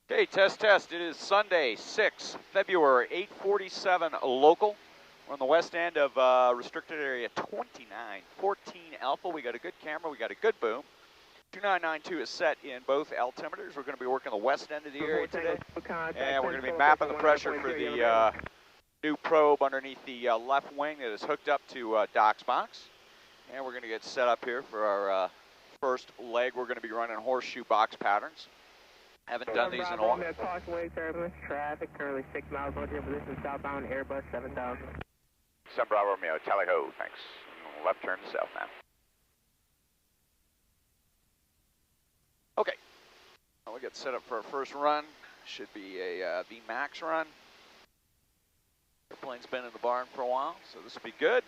Okay, test. It is Sunday, 6 February, 8:47 local. We're on the west end of restricted area 2914 Alpha. We got a good camera, we got a good boom. 2992 is set in both altimeters. We're going to be working the west end of the area today. And we're going to be mapping the pressure for the new probe underneath the left wing that is hooked up to Doc's box. And we're going to get set up here for our first leg. We're going to be running horseshoe box patterns. Haven't done these in a while. Traffic currently 6 miles north of your position, southbound Airbus 7000. Sun Bravo Romeo, tally ho, thanks. Left turn south now. Okay, well, we'll get set up for our first run. Should be a VMAX run. Airplane's been in the barn for a while, so this will be good.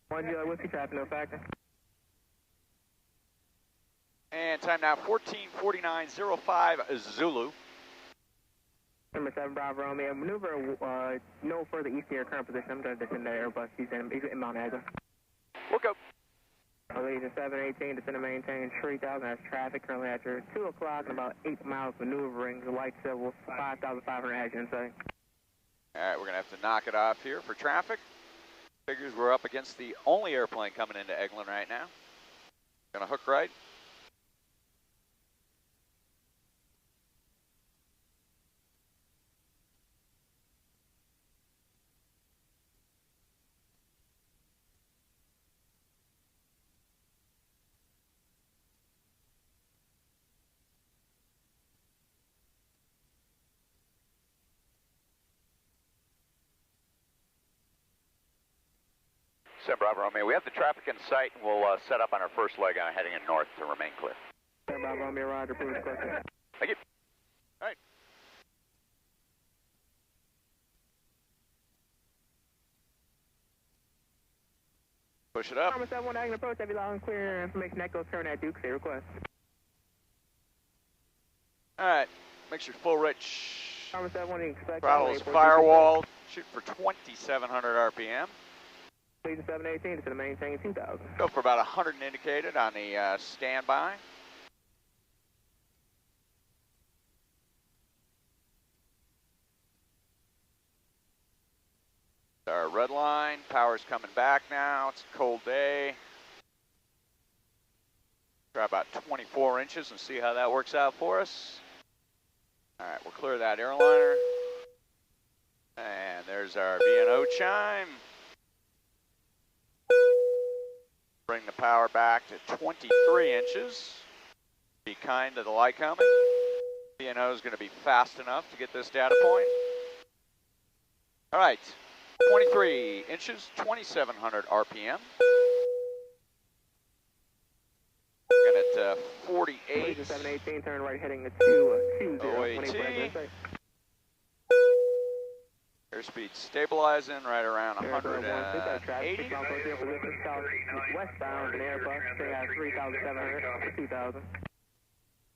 Whiskey traffic, no factor. And time now 14:49:05 Zulu. Number 7 Bravo Romeo, maneuver no further east of your current position. I'm going to descend the Airbus. He's in Mount Agnes. We'll go. Allegiant 718, descend and maintain 3000. That's traffic currently at your 2 o'clock and about 8 miles maneuvering. The light civil 5,500 as you inside. All right, we're going to have to knock it off here for traffic. Figures we're up against the only airplane coming into Eglin right now. Going to hook right. Sun Bravo Romeo, we have the traffic in sight, and we'll set up on our first leg heading in north to remain clear. Sun Bravo Romeo, roger, please question. Thank you. All right. Push it up. Number 71, I can approach heavy loud and clear. Information echo, turn at Duke, say request. All right, make sure full rich. Number 71, you expect. Throttle's firewall. Shoot for 2,700 RPM. Allegiant 718, descend and maintain 2000. Go for about 100 indicated on the standby. Our red line, power's coming back now. It's a cold day. Try about 24 inches and see how that works out for us. All right, we'll clear that airliner. And there's our VNO chime. Bring the power back to 23 inches. Be kind to the light coming. VNO is going to be fast enough to get this data point. All right, 23 inches, 2,700 RPM. Looking at 48. 718, turn right heading to 20. OAT. Airspeed stabilizing right around 180. Westbound and Airbus, stay at 3,700 to 2,000.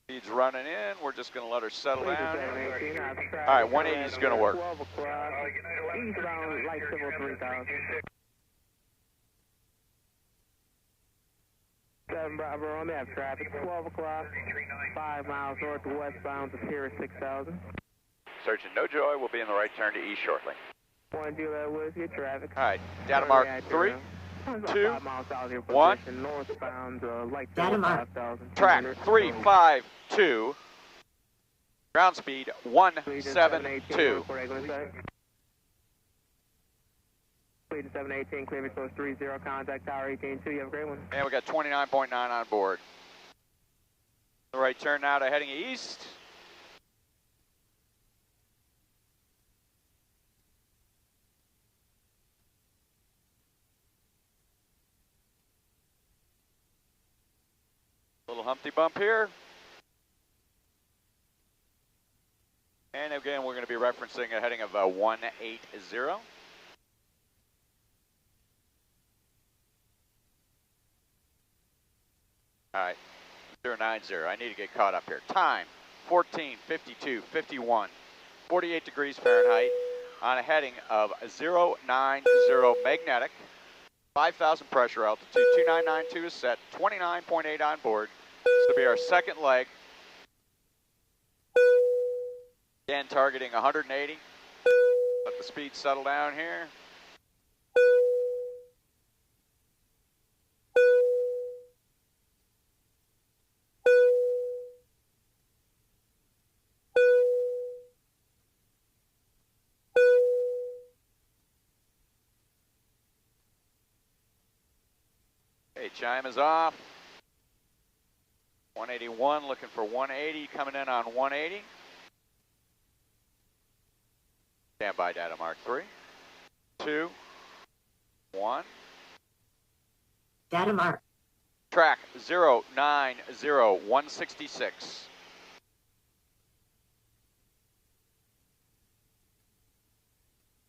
Speed's running in. We're just going to let her settle down. All right, 180 is going to work. 12 o'clock. Eastbound, light civil 3,000. 7 Bravo Romeo, have traffic 12 o'clock. 5 miles north to westbound to Sierra 6,000. Sergeant No Joy will be in the right turn to east shortly. 1 Juliet Whiskey, traffic. All right, data mark 3, 2, 1. Northbound, light Data mark. 5,000. Track 352. Ground speed 172. 718, clear close 30, contact tower 18-2, you have a great one. And we got 29.9 on board. The right turn now to heading east. Little Humpty bump here. And again, we're going to be referencing a heading of 180. All right, 090. I need to get caught up here. Time, 14:52:51, 48 degrees Fahrenheit on a heading of 090 magnetic. 5,000 pressure, altitude 2992 is set, 29.8 on board. This will be our second leg. Again, targeting 180. Let the speed settle down here. Okay, chime is off. 181, looking for 180, coming in on 180. Standby data mark 3, 2, 1. Data mark. Track 090166.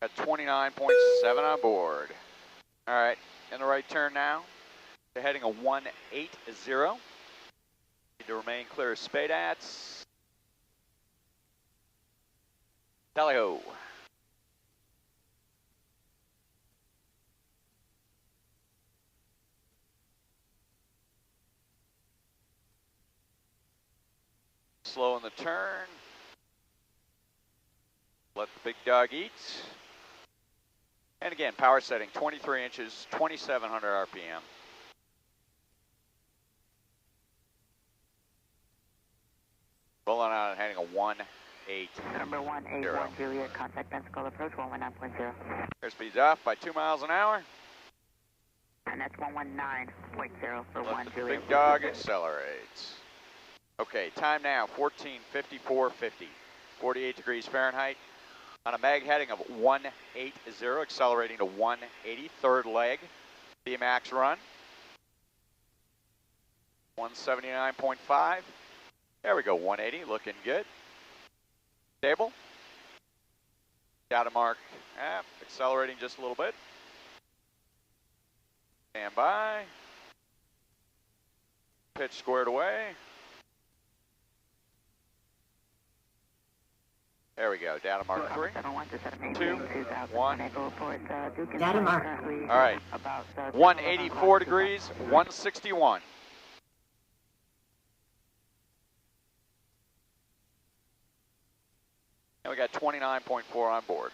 At 29.7 on board. All right, in the right turn now. They're heading a 180. Need to remain clear of Spadats. Tally-ho. Slow in the turn. Let the big dog eat. And again, power setting 23 inches, 2,700 RPM. Rolling out and heading a 180. Number 181 Juliet, contact Pensacola approach 119.0. Airspeed's off by 2 miles an hour. And that's 119.0 for Let 1 the Juliet. big dog accelerates. Okay, time now 14:54:50. 48 degrees Fahrenheit. On a mag heading of 180, accelerating to 180, third leg. VMAX run. 179.5. There we go, 180, looking good. Stable. Data mark, accelerating just a little bit. Stand by. Pitch squared away. There we go, data mark 3, 2, 1. Data mark. All right, 184 degrees, 161. And we got 29.4 on board.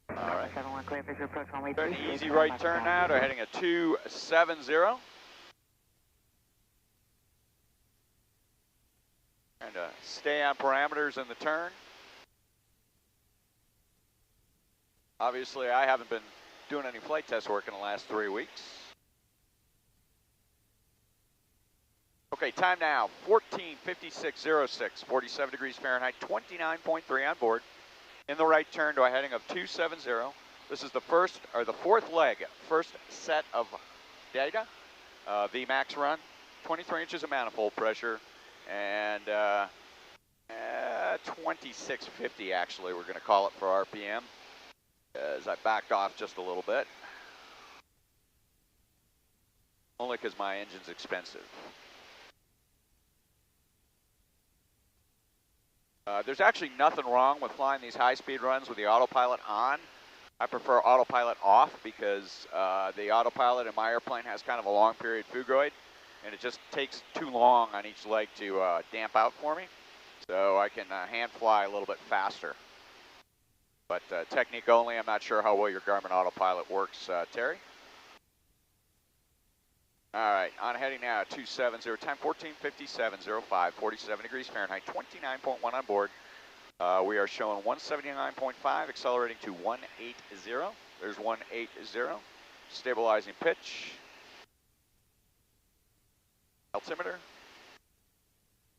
All right. An easy right turn now. They're heading a 270. Trying to stay on parameters in the turn. Obviously, I haven't been doing any flight test work in the last 3 weeks. Okay, time now, 14:56:06, 47 degrees Fahrenheit, 29.3 on board. In the right turn to a heading of 270. This is the fourth leg, first set of data. VMAX run, 23 inches of manifold pressure, and 2650 actually, we're gonna call it for RPM, as I backed off just a little bit. Only because my engine's expensive. There's actually nothing wrong with flying these high-speed runs with the autopilot on. I prefer autopilot off because the autopilot in my airplane has kind of a long period phugoid, and it just takes too long on each leg to damp out for me. So I can hand fly a little bit faster. But technique only, I'm not sure how well your Garmin autopilot works, Terry. All right, on heading now, 270, time 14:57:05, 47 degrees Fahrenheit, 29.1 on board. We are showing 179.5, accelerating to 180. There's 180. Stabilizing pitch. Altimeter.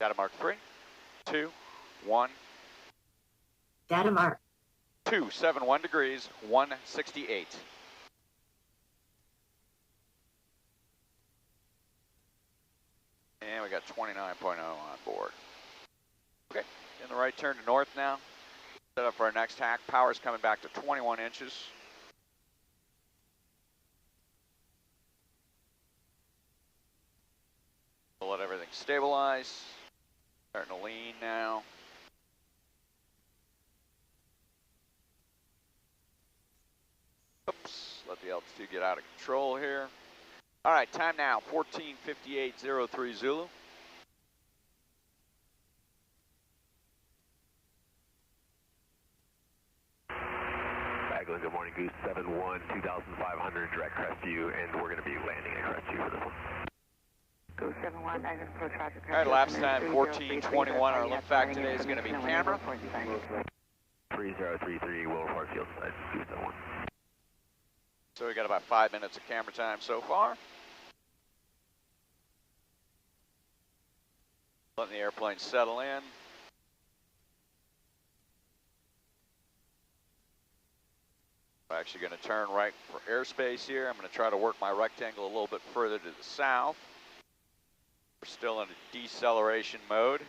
Data mark 3, 2, 1. Data mark. 271 degrees, 168. And we got 29.0 on board. Okay, in the right turn to north now. Set up for our next hack. Power's coming back to 21 inches. We'll let everything stabilize. Starting to lean now. Oops. the altitude get out of control here. All right, time now, 14:58:03 Zulu. Bagland, good morning, Goose 71, 2,500, direct Crestview, and we're going to be landing at Crestview for this one. Goose 71, I just approach Roger. All right, lapse time 14:21. Our lift fact today is going to be camera. 3033, will report field side, Goose 71. So we got about 5 minutes of camera time so far. Letting the airplane settle in. I'm actually going to turn right for airspace here. I'm going to try to work my rectangle a little bit further to the south. We're still in a deceleration mode,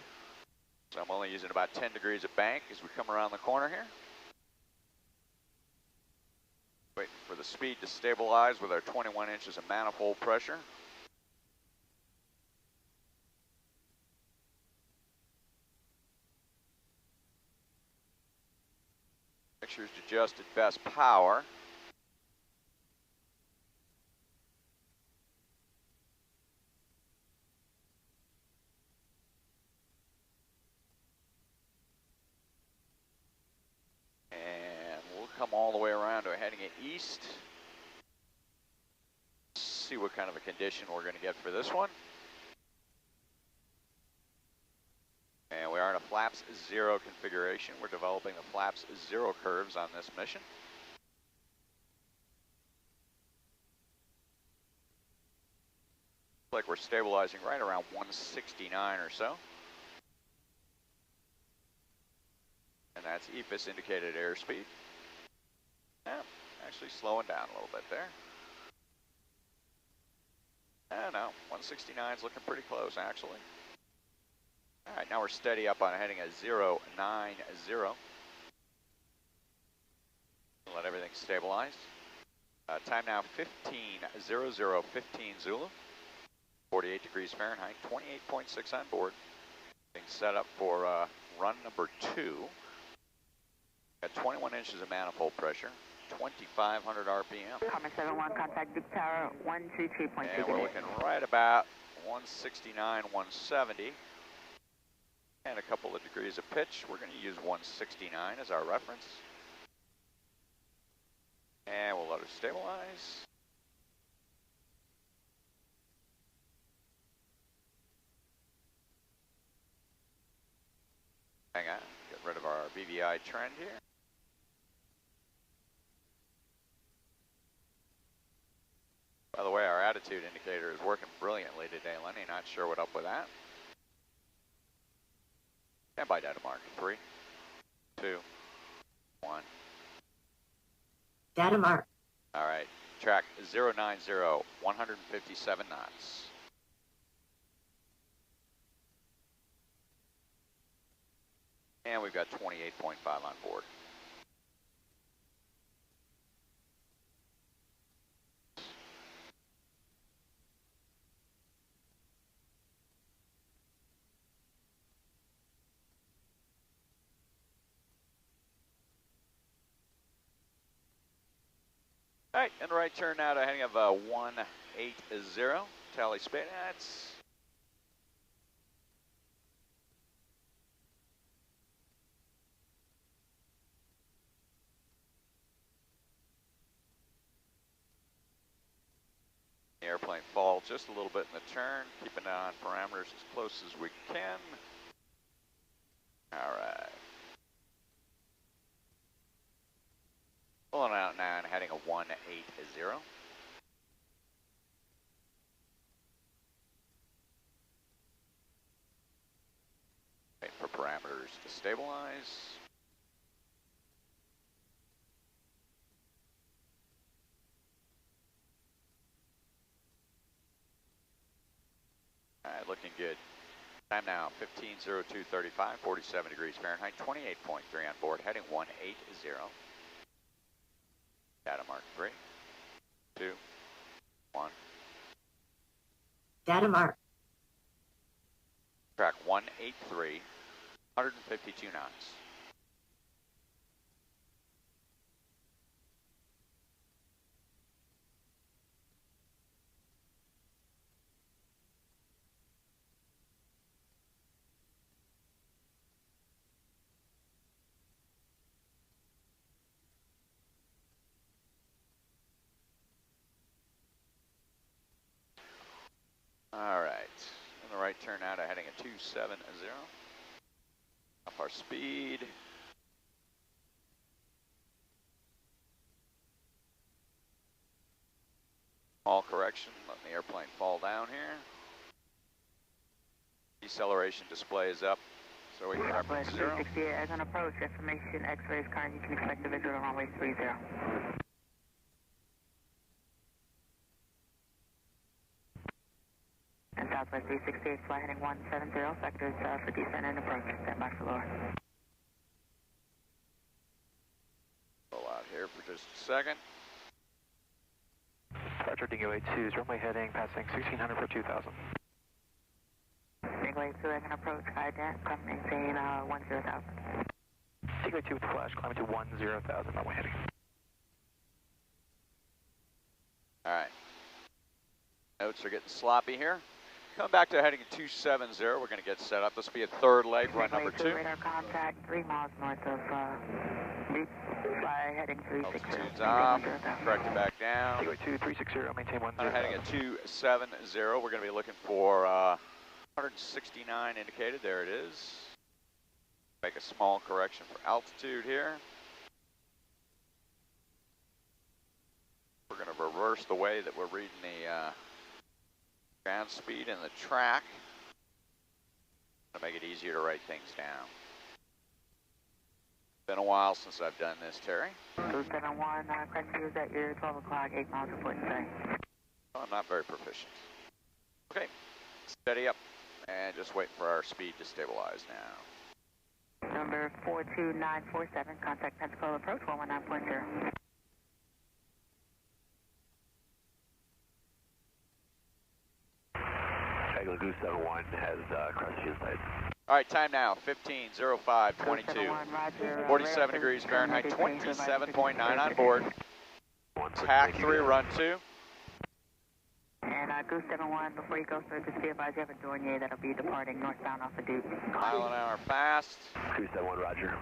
so I'm only using about 10 degrees of bank as we come around the corner here. Waiting for the speed to stabilize with our 21 inches of manifold pressure. Mixture's adjusted best power. And we'll come all the way around to heading it east. See what kind of a condition we're going to get for this one. And we are in a flaps 0 configuration. We're developing the flaps 0 curves on this mission. Looks like we're stabilizing right around 169 or so. And that's EPIS indicated airspeed. Yeah, actually slowing down a little bit there. No, 169 is looking pretty close actually. All right, now we're steady up on heading a 090. Let everything stabilize. Time now 15:00:15 Zulu. 48 degrees Fahrenheit, 28.6 on board. Being set up for run number 2. Got 21 inches of manifold pressure, 2,500 RPM. Comet 71, contact Big Tower 133.3. And we're looking right about 169, 170. And a couple of degrees of pitch. We're going to use 169 as our reference. And we'll let it stabilize. Hang on, get rid of our BVI trend here. By the way, our attitude indicator is working brilliantly today, Lenny. Not sure what up with that. Stand by data mark. 3, 2, 1. Data mark. All right, track 090, 157 knots. And we've got 28.5 on board. All right, and right turn now to heading of 180. Tally speed. That's the airplane fall just a little bit in the turn, keeping it on parameters as close as we can. All right. Pulling out now and heading a 180. Wait for parameters to stabilize. All right, looking good. Time now 15:02:35, 47 degrees Fahrenheit, 28.3 on board, heading 180. Data mark 3, 2, 1. Data mark. Track 183, 152 knots. turn now to heading at 270. Up our speed. Small correction, letting the airplane fall down here. Deceleration display is up, so we can reference 0. 368 as an approach, information, X-rays current, you can expect a visual on runway 30. And Southwest 368, fly heading 170, vectors for descent and approach, stand by for lower. Roll out here for just a second. Roger, Dingo 82 is runway heading, passing 1600 for 2000. Dingo 82 as an approach, ident, come maintain 10,000. Dingo 82 with flash, climbing to 10,000, runway heading. All right. Notes are getting sloppy here. Coming back to heading at 270, we're going to get set up. This will be a third leg, run number 2. Radar contact 3 miles north of Butte. Fly heading 360. Altitude's off. Correct it back down. Dingo 82, 360, maintain 10,000. Heading at 270, we're going to be looking for 169 indicated. There it is. Make a small correction for altitude here. We're going to reverse the way that we're reading the ground speed and the track to make it easier to write things down. Been a while since I've done this, Terry. 271, correct view is at your 12 o'clock, 8 miles reporting today. Well, I'm not very proficient. Okay, steady up and just wait for our speed to stabilize now. Number 42947, contact Pensacola approach 119.0. Goose 71 has crest inside. All right, time now, 15:05:22. 47 degrees Fahrenheit, 27.9 on board. Pack 3, run 2. And Goose 71, before you go, sir, just be advised you have a Dornier that'll be departing northbound off of Duke. Mile an hour fast. Goose 71, roger.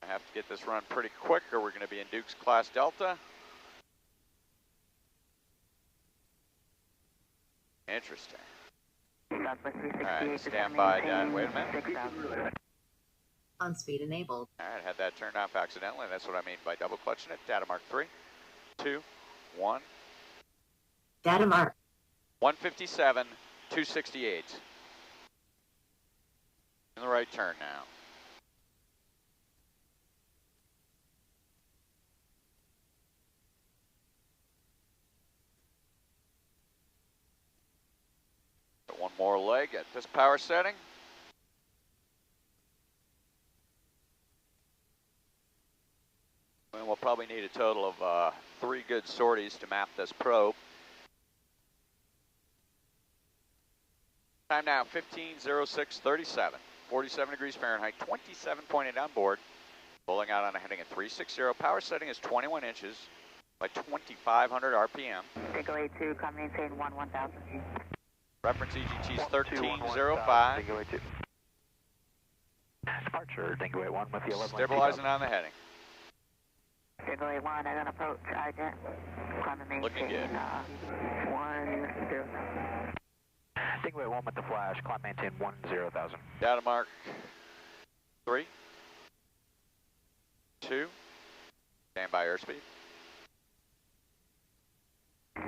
I have to get this run pretty quick or we're going to be in Duke's Class Delta. Interesting. All right, stand by, Dad. Wait a minute. On speed enabled. All right, I had that turned off accidentally. That's what I mean by double clutching it. Data mark 3, 2, 1. Data mark. 157, 268. In the right turn now. One more leg at this power setting. And we'll probably need a total of 3 good sorties to map this probe. Time now, 15:06:37. 47 degrees Fahrenheit, 27.8 on board. Pulling out on a heading at 360. Power setting is 21 inches by 2,500 RPM. Dingo 82, come maintain 1000 G. Reference EGT is 1305. Dingo 82. Departure, Dingo 81 with the 11. Stabilizing on the heading. Dingo 81, I'm going to approach ident. Climb and maintain. Looking good. 10. Dingo 81 with the flash, climb maintain 10,000. Data mark 3, 2. Stand by airspeed.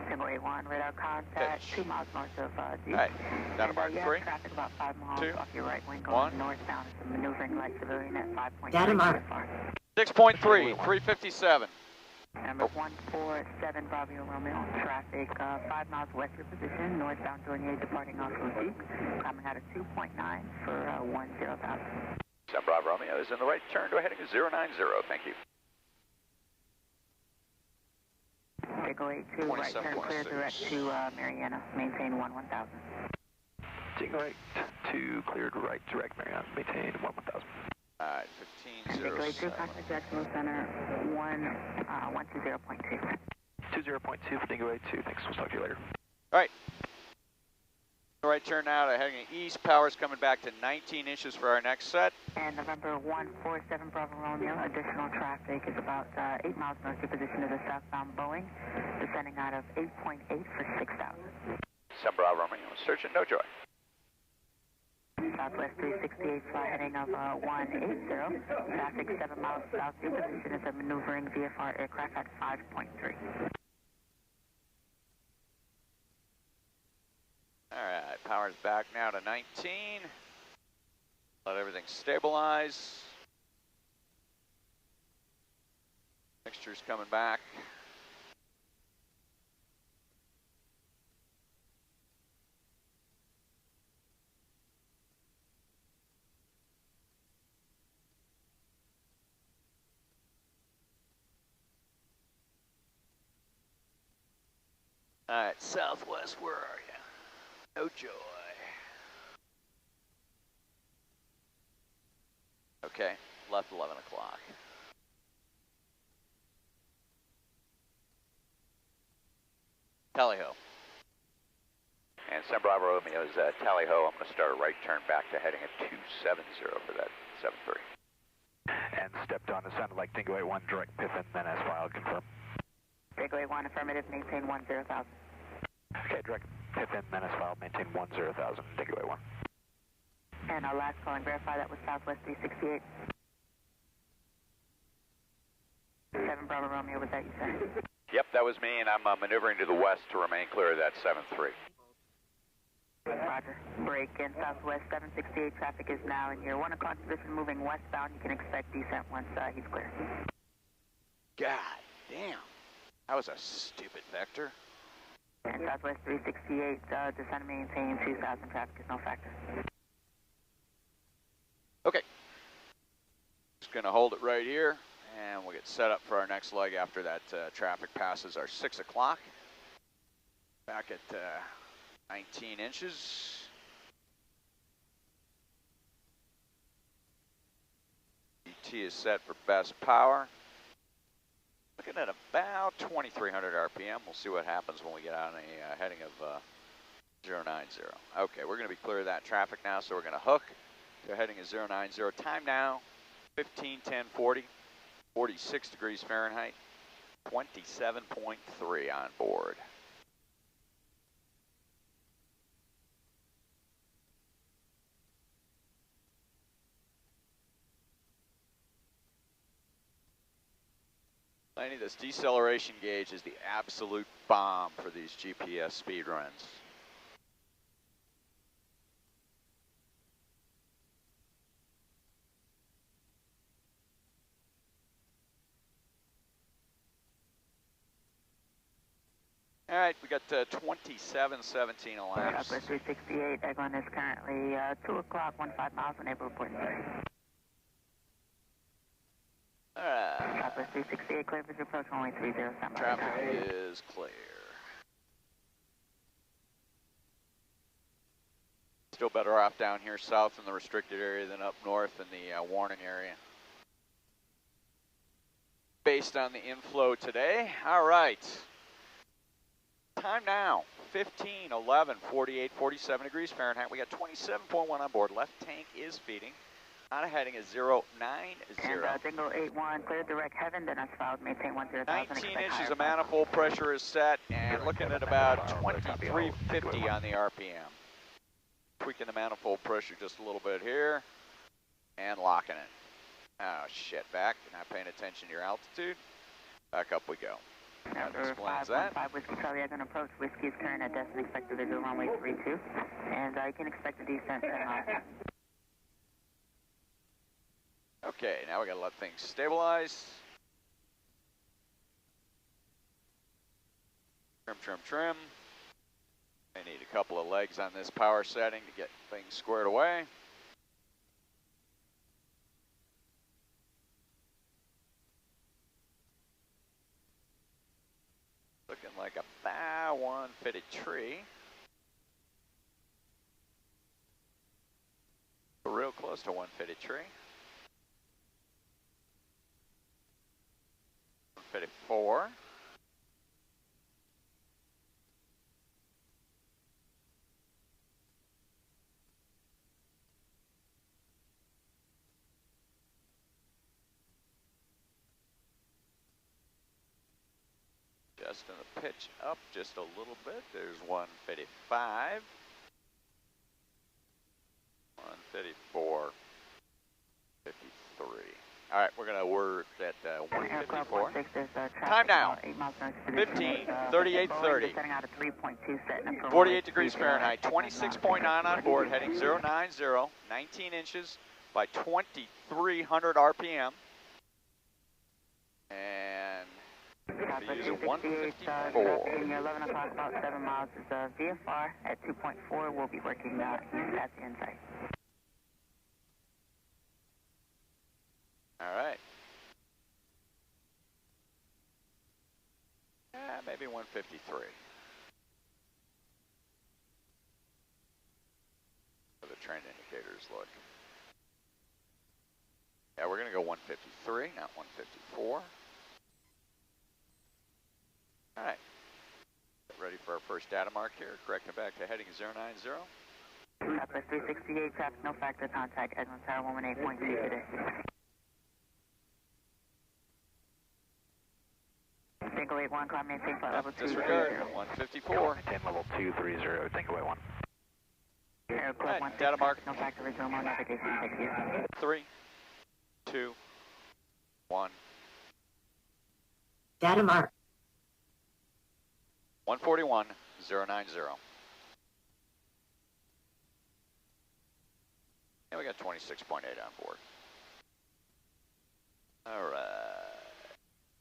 Dingo 81, radar contact, Pitch. 2 miles north of Duke. All right, data mark You 3. have traffic about 5 miles 2, off your right wing going 1. northbound. It's a maneuvering light civilian at 5.3. Data mark. 6.3, 357. Number 147, Bravo Romeo, traffic 5 miles west of your position, northbound Dornier departing off of Duke, climbing out of 2.9 for 10,000. 7 Bravo Romeo is in the right turn to a heading of 090. Thank you. Dingo 82, right turn clear 27.6. direct to Mariana, maintain 1000. Dingo 82 cleared right direct Mariana, maintain 1000. All right, Dingo 82, 15:07. contact Jacksonville Center 120.2. 20.2 for Dingo 82, thanks, we'll talk to you later. All right. Right turn now to heading east. Power's coming back to 19 inches for our next set. And November 147 Bravo Romeo, additional traffic is about 8 miles north of your position of the southbound Boeing, descending out of 8.8 for 6,000. San Bravo Romeo, Surgeon No Joy. Southwest 368, fly heading of 180. Traffic 7 miles south. Your position is a maneuvering VFR aircraft at 5.3. All right, power's back now to 19. Let everything stabilize. Mixture's coming back. All right, Southwest, where are you? No joy. Okay, left 11 o'clock. Tally-ho. And San Bravo Romeo is tally-ho. I'm going to start a right turn back to heading at 270 for that 73. And stepped on, it sounded like Dingo 81, direct PIF in, then S-file, confirm. Dingo 81, affirmative, maintain 10,000. Okay, direct PIF in, then S-file, maintain 10,000, Dingo 81. And our last calling, verify that was Southwest 368. 7 Bravo Romeo, was that you said? Yep, that was me, and I'm maneuvering to the west to remain clear of that 73. Roger. Break in Southwest 768, traffic is now in your 1 o'clock position, moving westbound. You can expect descent once he's clear. God damn. That was a stupid vector. And Southwest 368, descend and maintain 2,000, traffic is no factor. Okay. Just gonna hold it right here, and we'll get set up for our next leg after that traffic passes our 6 o'clock. Back at 19 inches. ET is set for best power. Looking at about 2,300 RPM. We'll see what happens when we get on a heading of 090. Okay, we're going to be clear of that traffic now, so we're going to hook to a heading of 090. Time now, 15:10:40, 46 degrees Fahrenheit, 27.3 on board. Laney, this deceleration gauge is the absolute bomb for these GPS speed runs. All right, we got 27:17 elapsed. Southwest 368, Eglin is currently 2 o'clock, 15 miles, unable to report. Southwest 368, clear visual approach, only 307. Traffic is clear. Still better off down here south in the restricted area than up north in the warning area. Based on the inflow today. All right. Time now, 15:11:48, 47 degrees Fahrenheit. We got 27.1 on board. Left tank is feeding. On a heading is 090. And Dingo 81, clear direct heaven, then S-filed, maintain 10,000. 19 inches of manifold pressure is set, and looking at about 2350 on the RPM. Tweaking the manifold pressure just a little bit here, and locking it. Oh shit, back, not paying attention to your altitude. Back up we go. That explains that. 515 Whiskey Charlie, Eglin approach. Whiskey is current at destination, expect the visual runway 32, and you can expect a descent 10 miles. Okay, now we gotta let things stabilize. Trim, trim, trim. I need a couple of legs on this power setting to get things squared away. Looking like about one fitted tree. Real close to one fitted tree. 154. adjusting the pitch up just a little bit. There's 155. 134. 53. All right, we're going to work at 154. Time now, 15:38:30. 48 degrees Fahrenheit, 26.9 on board, heading 090, 19 inches by 2,300 RPM. And we use a 154. 11 o'clock, about 7 miles is VFR at 2.4. We'll be working east at the inside. All right. Maybe 153. For the trend indicators look. Yeah, we're going to go 153, not 154. All right. Get ready for our first data mark here. Correcting back to heading 090. Southwest 368, traffic no factor, contact Edmund Tower 118.2 today. Tango 81, climb maintain flight level 230. Disregard, 154. Maintain level 230, Tango 81. Air Club 1, data mark. no factor, resume on navigation, thank you. 3, 2, 1. Data mark. 141, 090. And we got 26.8 on board. All right.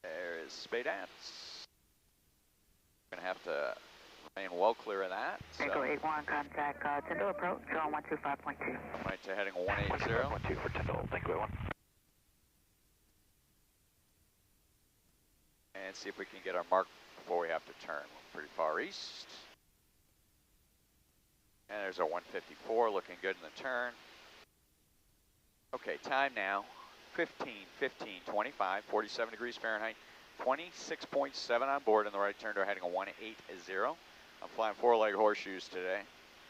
There is Spadats. We're going to have to remain well clear of that. Tango 81, contact Tyndall approach, on 125.2. Right to heading 180. 1 for Tyndall, Tango 81. And see if we can get our mark before we have to turn. We're pretty far east. And there's our 154 looking good in the turn. Okay, time now, 15:25, 47 degrees Fahrenheit, 26.7 on board in the right turn to heading 180. I'm flying 4-leg horseshoes today,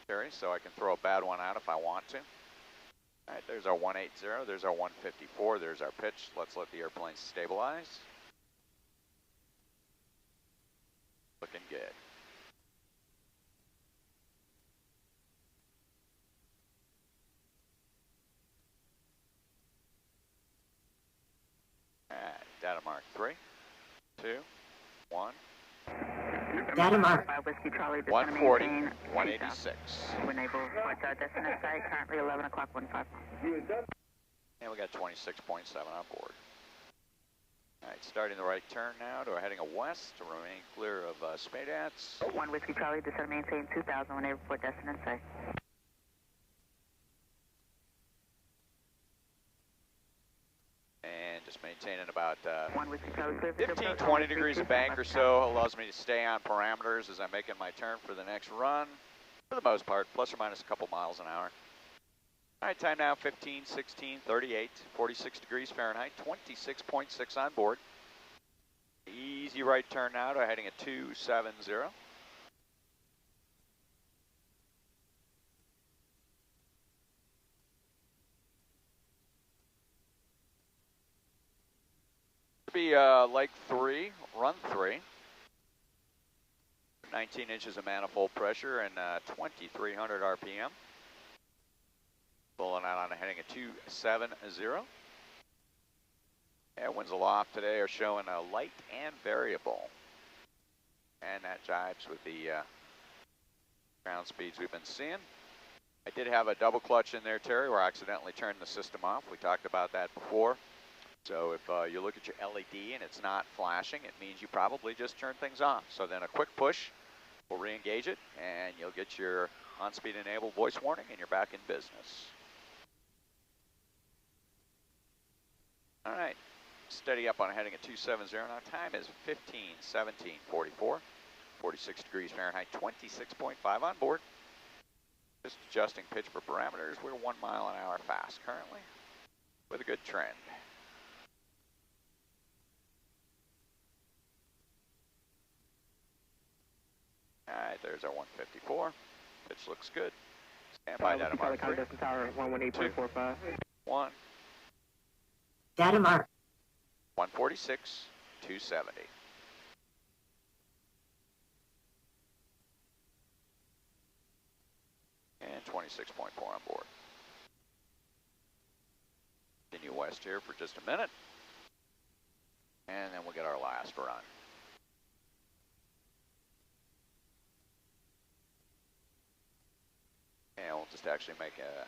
Terry, so I can throw a bad one out if I want to. All right, there's our 180, there's our 154, there's our pitch. Let's let the airplane stabilize. Looking good. All right, data mark 3, 2, 1. Data mark. Whiskey Charlie, 140, 186. When able to approach our destination site, currently 11 o'clock, 15. And we got 26.7 on board. All right, starting the right turn now to heading west to remain clear of Spadats. 1 Whiskey Charlie, descend maintain 2000 when able to destination site. And just maintaining about 1 Whiskey Charlie, clear 15, 20 degrees of bank or so. Allows me to stay on parameters as I'm making my turn for the next run. For the most part, plus or minus a couple miles an hour. All right, time now 15:16:38, 46 degrees Fahrenheit, 26.6 on board. Easy right turn now to heading at 270. Be leg 3, run 3. 19 inches of manifold pressure and 2,300 RPM. Pulling out on a heading at 270. And winds aloft today are showing a light and variable. And that jives with the ground speeds we've been seeing. I did have a double clutch in there, Terry, where I accidentally turned the system off. We talked about that before. So if you look at your LED and it's not flashing, it means you probably just turned things off. So then a quick push will re-engage it, and you'll get your on-speed enabled voice warning, and you're back in business. All right, steady up on a heading at 270. Now time is 15:17:44, 46 degrees Fahrenheit, 26.5 on board. Just adjusting pitch for parameters. We're 1 mile an hour fast currently with a good trend. All right, there's our 154. Pitch looks good. Stand by data mark 3, 2, 1. Data mark. 146, 270. and 26.4 on board. Continue west here for just a minute. And then we'll get our last run. And we'll just actually make a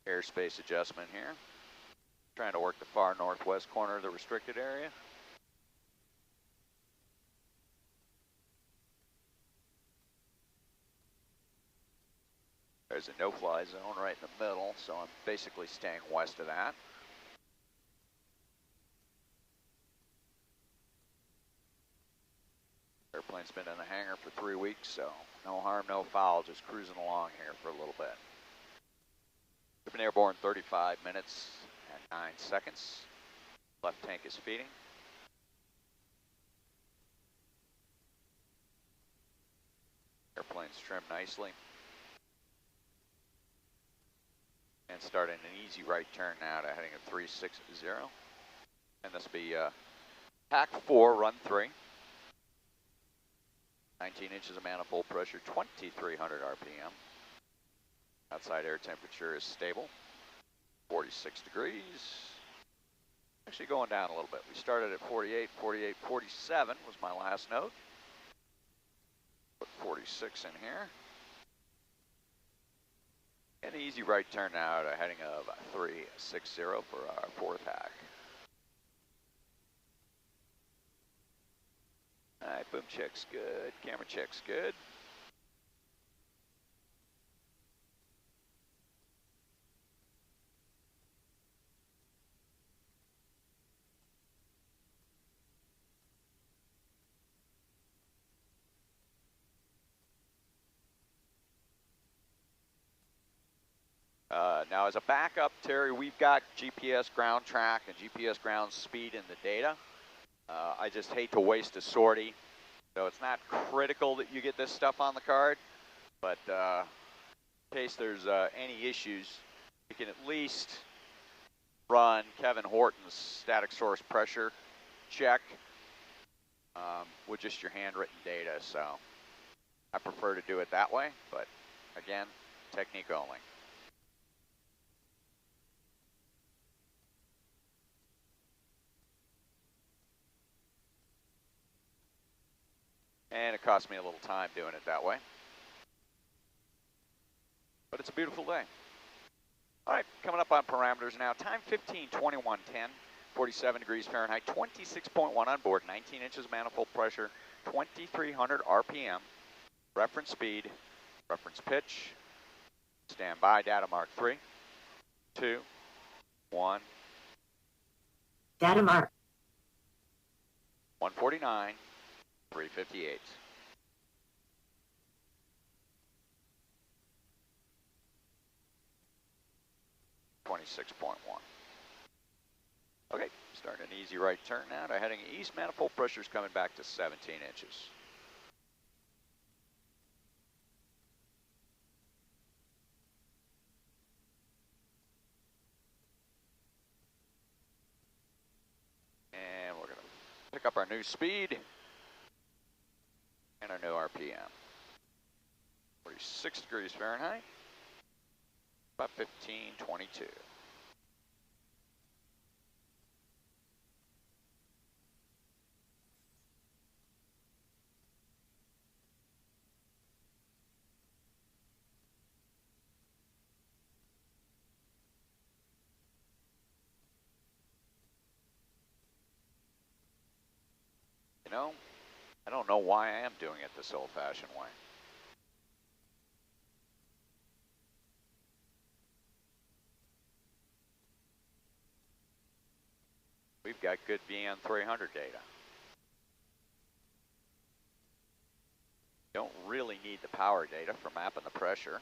airspace adjustment here. Trying to work the far northwest corner of the restricted area. There's a no-fly zone right in the middle, so I'm basically staying west of that. Airplane's been in the hangar for 3 weeks, so no harm, no foul, just cruising along here for a little bit. We've been airborne 35 minutes and 9 seconds. Left tank is feeding. Airplane's trimmed nicely. And starting an easy right turn now to heading at 360. And this will be pack 4, run 3. 19 inches of manifold pressure, 2,300 RPM. Outside air temperature is stable, 46 degrees. Actually going down a little bit. We started at 48, 48, 47 was my last note. Put 46 in here. An easy right turn now to heading of 360 for our 4th hack. All right, boom check's good, camera check's good. Now as a backup, Terry, we've got GPS ground track and GPS ground speed in the data. I just hate to waste a sortie, so it's not critical that you get this stuff on the card, but in case there's any issues, you can at least run Kevin Horton's static source pressure check with just your handwritten data, so I prefer to do it that way, but again, technique only. And it cost me a little time doing it that way. But it's a beautiful day. All right, coming up on parameters now. Time 15:21:10, 47 degrees Fahrenheit, 26.1 on board, 19 inches manifold pressure, 2,300 RPM, reference speed, reference pitch, stand by, data mark 3, 2, 1. Data mark. 149. 358. .1. Okay, starting an easy right turn now to heading east. Manifold pressure's coming back to 17 inches. And we're going to pick up our new speed. And our new RPM. 46 degrees Fahrenheit, about 1522. You know, I don't know why I am doing it this old-fashioned way. We've got good VN 300 data. Don't really need the power data for mapping the pressure.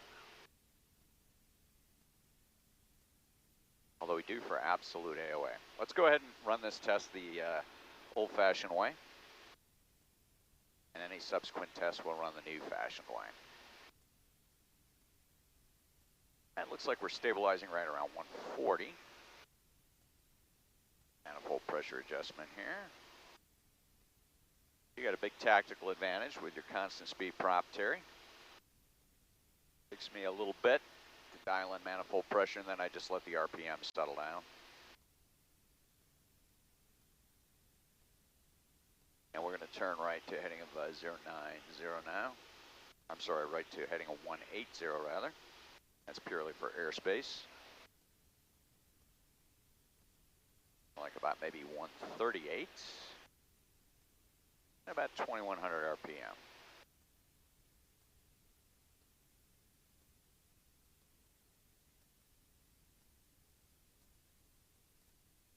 Although we do for absolute AOA. Let's go ahead and run this test the old-fashioned way. And any subsequent tests we'll run the new fashioned way. And it looks like we're stabilizing right around 140. Manifold pressure adjustment here. You got a big tactical advantage with your constant speed prop, Terry. Takes me a little bit to dial in manifold pressure, and then I just let the RPM settle down. And we're going to turn right to heading of 090 now. I'm sorry, right to heading of 180 rather. That's purely for airspace. Like about maybe 138. About 2100 RPM.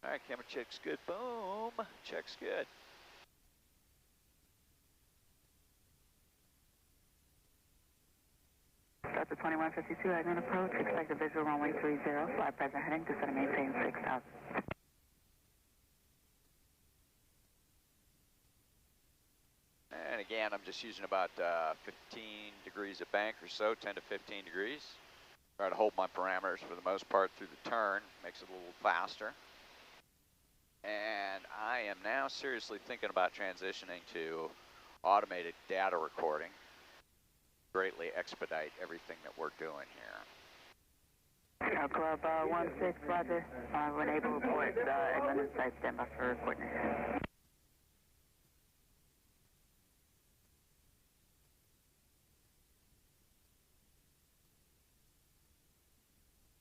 All right, camera checks good. Boom, checks good. Delta 2152, Agman approach, expect a visual runway 30, fly present heading, descend and maintain 6000. And again, I'm just using about 15 degrees of bank or so, 10 to 15 degrees. Try to hold my parameters for the most part through the turn, makes it a little faster. And I am now seriously thinking about transitioning to automated data recording. Greatly expedite everything that we're doing here. Club 16, roger. When able, report Agman and site standby for coordination.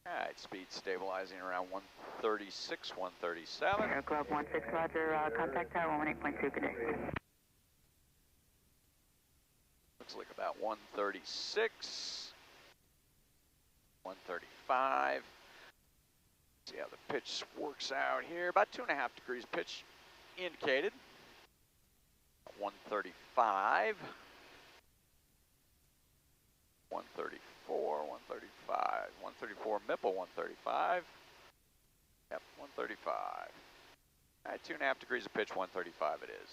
All right, speed stabilizing around 136, 137. Air Club 16, roger. Contact tower 18.2, good day. Looks like about 136, 135. See how the pitch works out here. About 2.5 degrees pitch indicated. 135. 134, 135, 134 Mipple, 135. Yep, 135. All right, 2.5 degrees of pitch, 135 it is.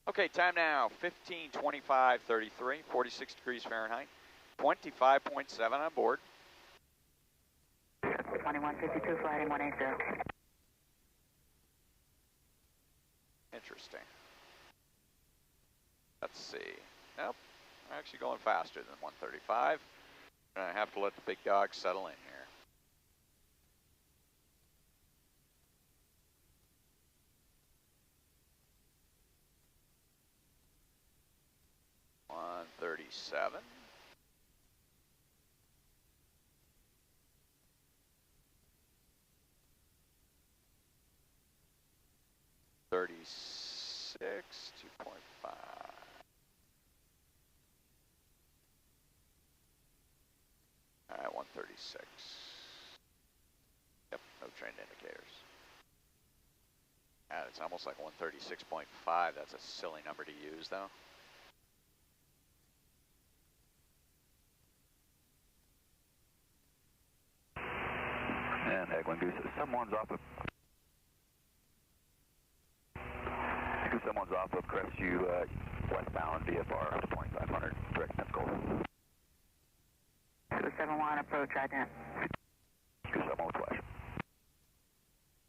Okay, time now, 15:25:33, 46 degrees Fahrenheit, 25.7 on board. 2152, flight 180. Interesting. Let's see. Nope, we're actually going faster than 135. And I have to let the big dog settle in here. $137. $36, 2.5. All right, 136. Yep, no train indicators. And it's almost like 136.5. That's a silly number to use, though. And Eglin Goose, someone's off of Crestview westbound VFR up to 2500, direct 10 goal. 271, approach, ident. 271 with flash.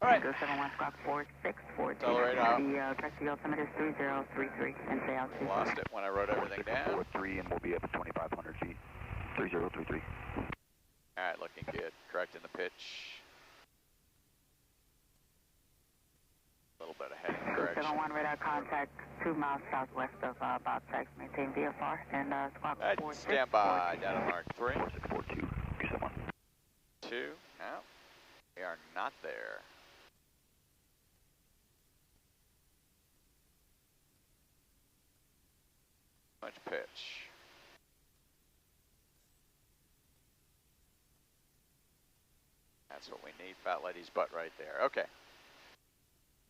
All right. 271, squawk 4642. Accelerate out. The taxi altimeter is 3033, and say altitude. Lost it when I wrote everything down. 4643, and we'll be up at 2500 feet. 3033. All right, looking good. Correcting the pitch. A little bit of heading correction. 271, radar contact 2 miles southwest of Bob Sykes. Maintain VFR and squawk 4642. Stand by, data mark 3. 4642, 271. 2, no, we are not there. Much pitch. That's what we need, Fat Lady's butt right there. Okay.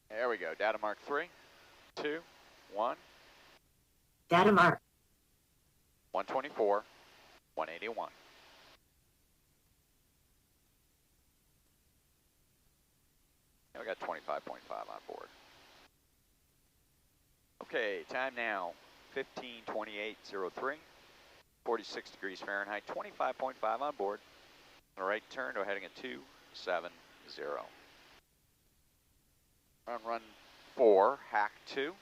There we go, data mark 3, 2, 1. Data mark. 124, 181. And we got 25.5 on board. Okay, time now, 15:28:03, 46 degrees Fahrenheit, 25.5 on board. On the right turn, we're heading at 270. Run 4, hack 2.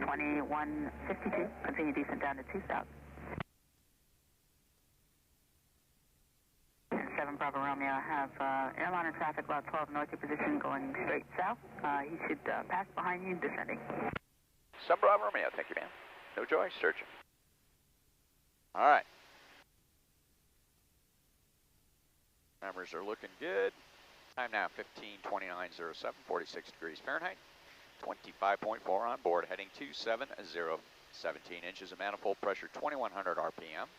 2152, continue descent down to 2000. 7 Bravo Romeo, I have airliner traffic about 12 north your position going straight south. He should pass behind you, descending. 7 Bravo Romeo, thank you, ma'am. No joy, searching. All right. Numbers are looking good. Time now 15:29:07, 46 degrees Fahrenheit, 25.4 on board, heading 270, 17 inches of manifold pressure, 2100 RPM,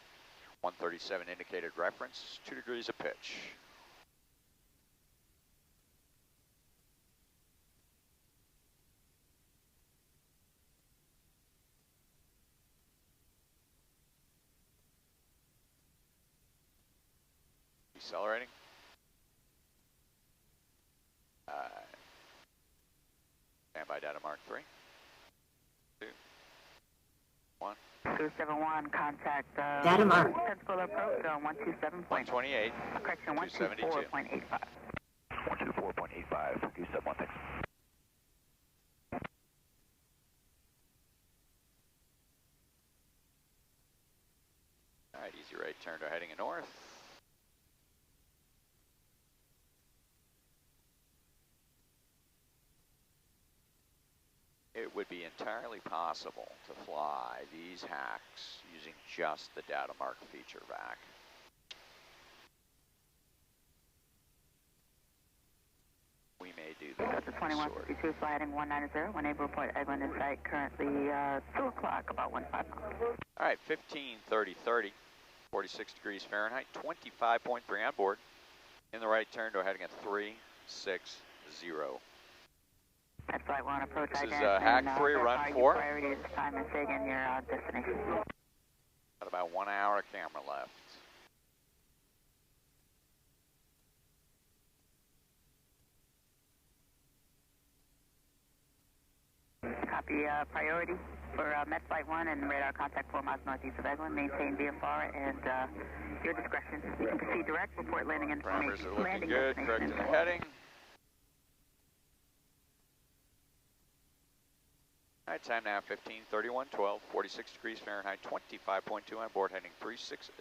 137 indicated reference, 2 degrees of pitch. Decelerating. Standby data mark 3, 2, 1. 271, contact Data mark. Pensacola approach on 127. 128. Correction, 272. 124.85. 124.85, 271, thanks. All right, easy right turn to heading north. It would be entirely possible to fly these hacks using just the data mark feature back. We may do that. Delta 2152, fly heading 190, when able to report Eglin in sight, currently 2 o'clock, about 15 miles. All right, 15:30:30, 46 degrees Fahrenheit, 25.3 on board. In the right turn to heading at 360. That's flight 1, approach This is identity. hack 3, run 4. Priority this time and say again your destination. Got about 1 hour of camera left. Copy priority for Met Flight 1 and radar contact 4 miles northeast of Eglin. Maintain VFR and your discretion. You can proceed direct, report landing information. Parameters are looking landing good, destination. correcting the heading. All right, time now 15:31:12, 46 degrees Fahrenheit, 25.2 on board, heading 360.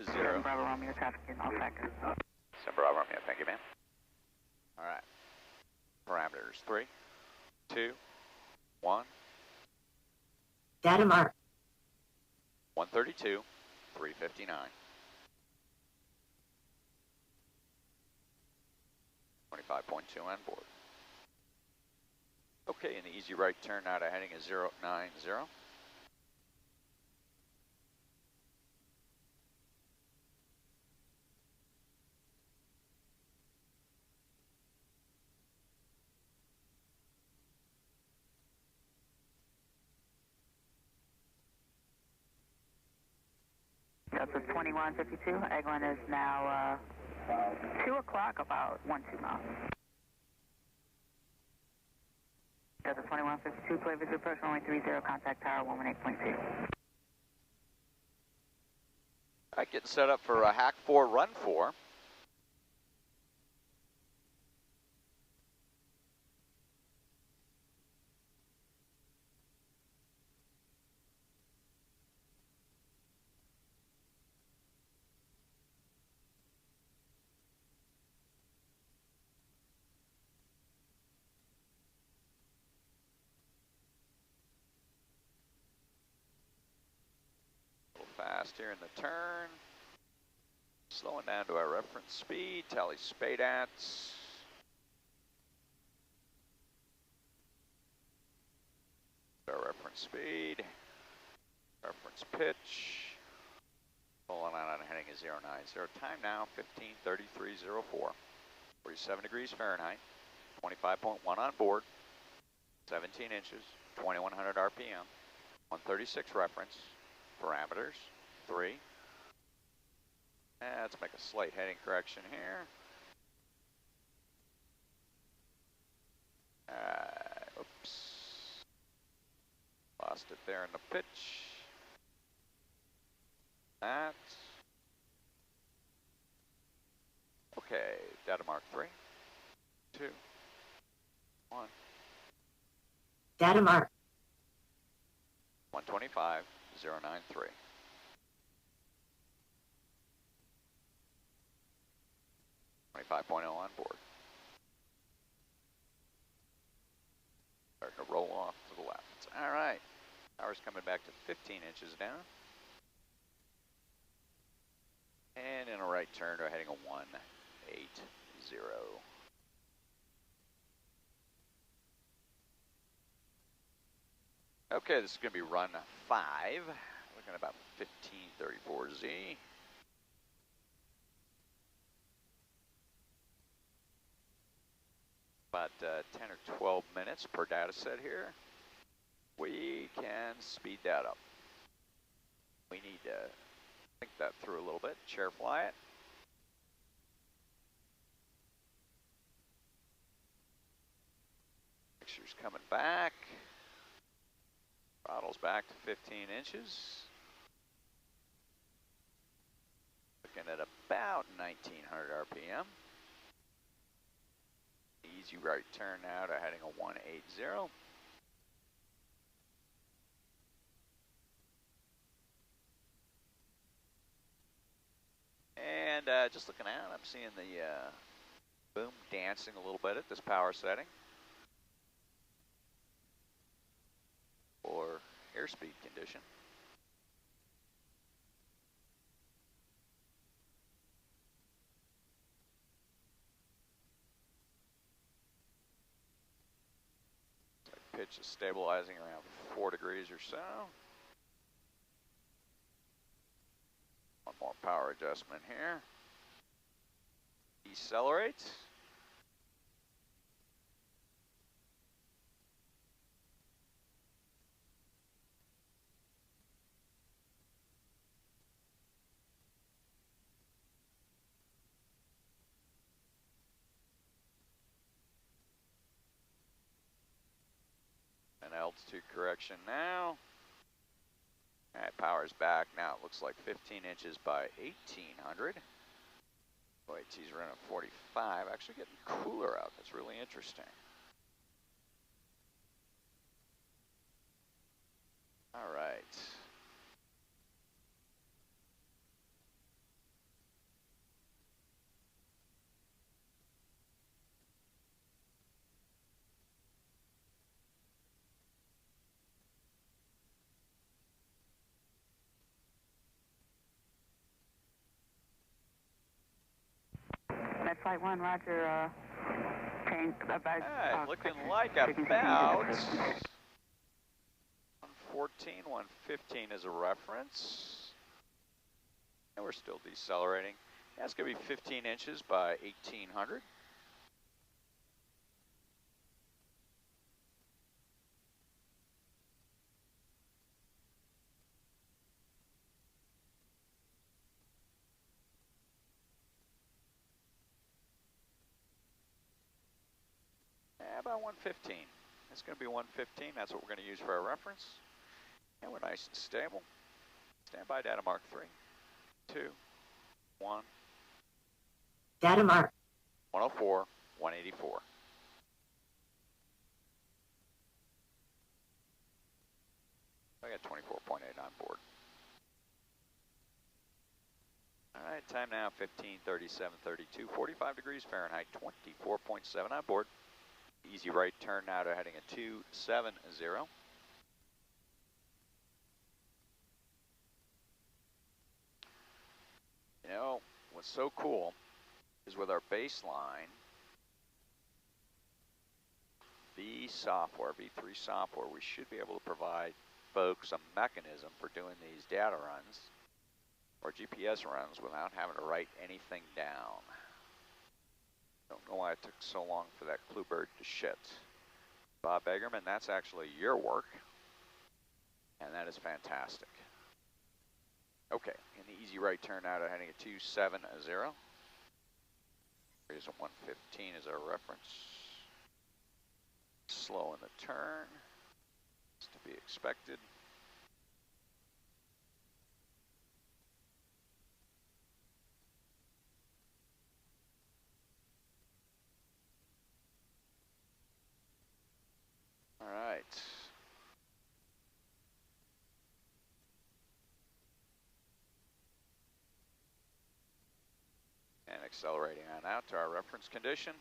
Bravo Romeo, traffic in all factors. 7 Bravo Romeo, thank you, ma'am. All right. Parameters 3, 2, 1. Data mark. 132, 359. 25.2 on board. Okay, and the easy right turn now to heading is 090. Delta 2152, Eglin is now 2 o'clock, about 12 miles. Delta 2152, clear visual approach, runway 30, contact tower 118.2. All right, getting set up for a hack 4, run 4. Fast here in the turn. Slowing down to our reference speed. Tally SPADATs. Our reference speed. Reference pitch. Pulling out on heading is 090. Time now 15:33:04. 47 degrees Fahrenheit. 25.1 on board. 17 inches. 2100 RPM. 136 reference. Parameters 3. And let's make a slight heading correction here. Oops. Lost it there in the pitch. That. Okay, data mark 3, 2, 1. Data mark. 125,093. .0 on board. Starting to roll off to the left. All right. Power's coming back to 15 inches down. And in a right turn, we're heading a 180. Okay, this is going to be run 5. Looking at about 1534Z. About 10 or 12 minutes per data set here. We can speed that up. We need to think that through a little bit. Chair fly it. Mixture's coming back. Throttle's back to 15 inches. Looking at about 1900 RPM. Easy right turn now to heading a 180. And just looking out, I'm seeing the boom dancing a little bit at this power setting for airspeed condition. Pitch is stabilizing around 4 degrees or so. One more power adjustment here. Decelerate. And altitude correction now. All right, power's back. Now it looks like 15 inches by 1800. OAT's running at 45. Actually getting cooler out. That's really interesting. All right. That's Flight 1, roger. Change about. Looking like about 114, 115 is a reference. And we're still decelerating. That's going to be 15 inches by 1800. About 115. It's going to be 115. That's what we're going to use for our reference. And we're nice and stable. Standby data mark 3, 2, 1. Data mark. 104, 184. I got 24.8 on board. All right, time now 15:37:32, 45 degrees Fahrenheit, 24.7 on board. Easy right turn now to heading a 270. You know, what's so cool is with our baseline, V3 software, we should be able to provide folks a mechanism for doing these data runs or GPS runs without having to write anything down. Don't know why it took so long for that clue bird to shit. Bob Eggerman, that's actually your work, and that is fantastic. Okay, in the easy right turn out of heading a 270. Here's a 115 as our reference. Slow in the turn, it's to be expected. All right. accelerating on out to our reference condition.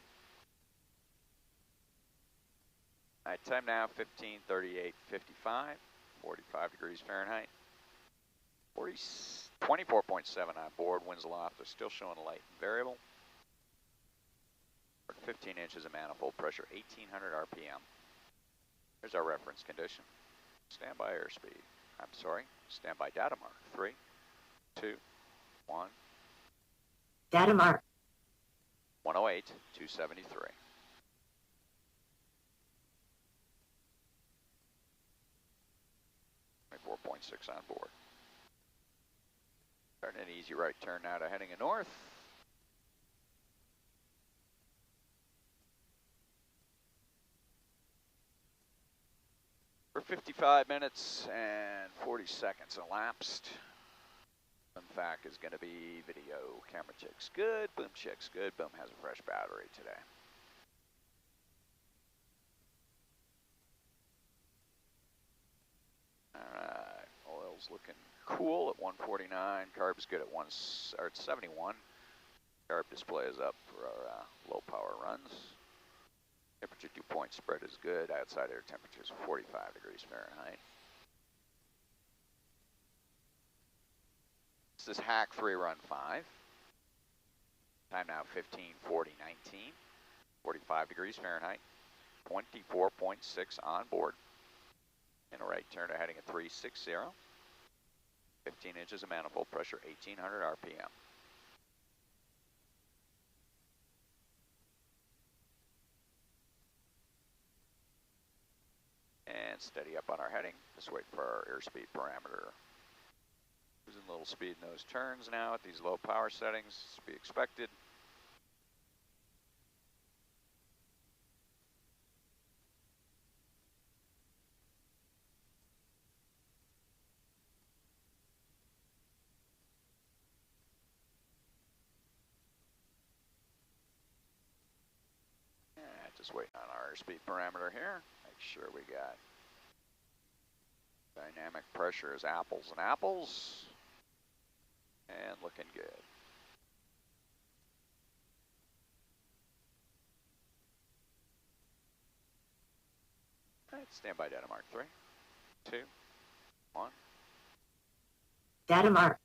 Night time now, 15:38:55, 45 degrees Fahrenheit. 24.7 on board, winds aloft are still showing light and variable. 15 inches of manifold pressure, 1800 RPM. There's our reference condition. Standby airspeed. I'm sorry, standby data mark. 3, 2, 1. Data mark. 108, 273. .6 on board. Starting an easy right turn now to heading north. For 55 minutes and 40 seconds elapsed. In fact, is going to be video. Camera checks good, boom checks good. Boom has a fresh battery today. Alright, oil's looking cool at 149. Carb's good at 71. Carb display is up for our low power runs. Temperature dew point spread is good. Outside air temperatures 45 degrees Fahrenheit. This is hack 3 run 5. Time now 15:40:19. 45 degrees Fahrenheit. 24.6 on board. In a right turn to heading at 360. 15 inches of manifold pressure, 1800 RPM. And steady up on our heading. Just wait for our airspeed parameter. Losing a little speed in those turns now at these low power settings, to be expected. Just waiting on our airspeed parameter here. Make sure we got dynamic pressure is apples and apples. And looking good. All right, standby data mark. 3, 2, 1. Data mark.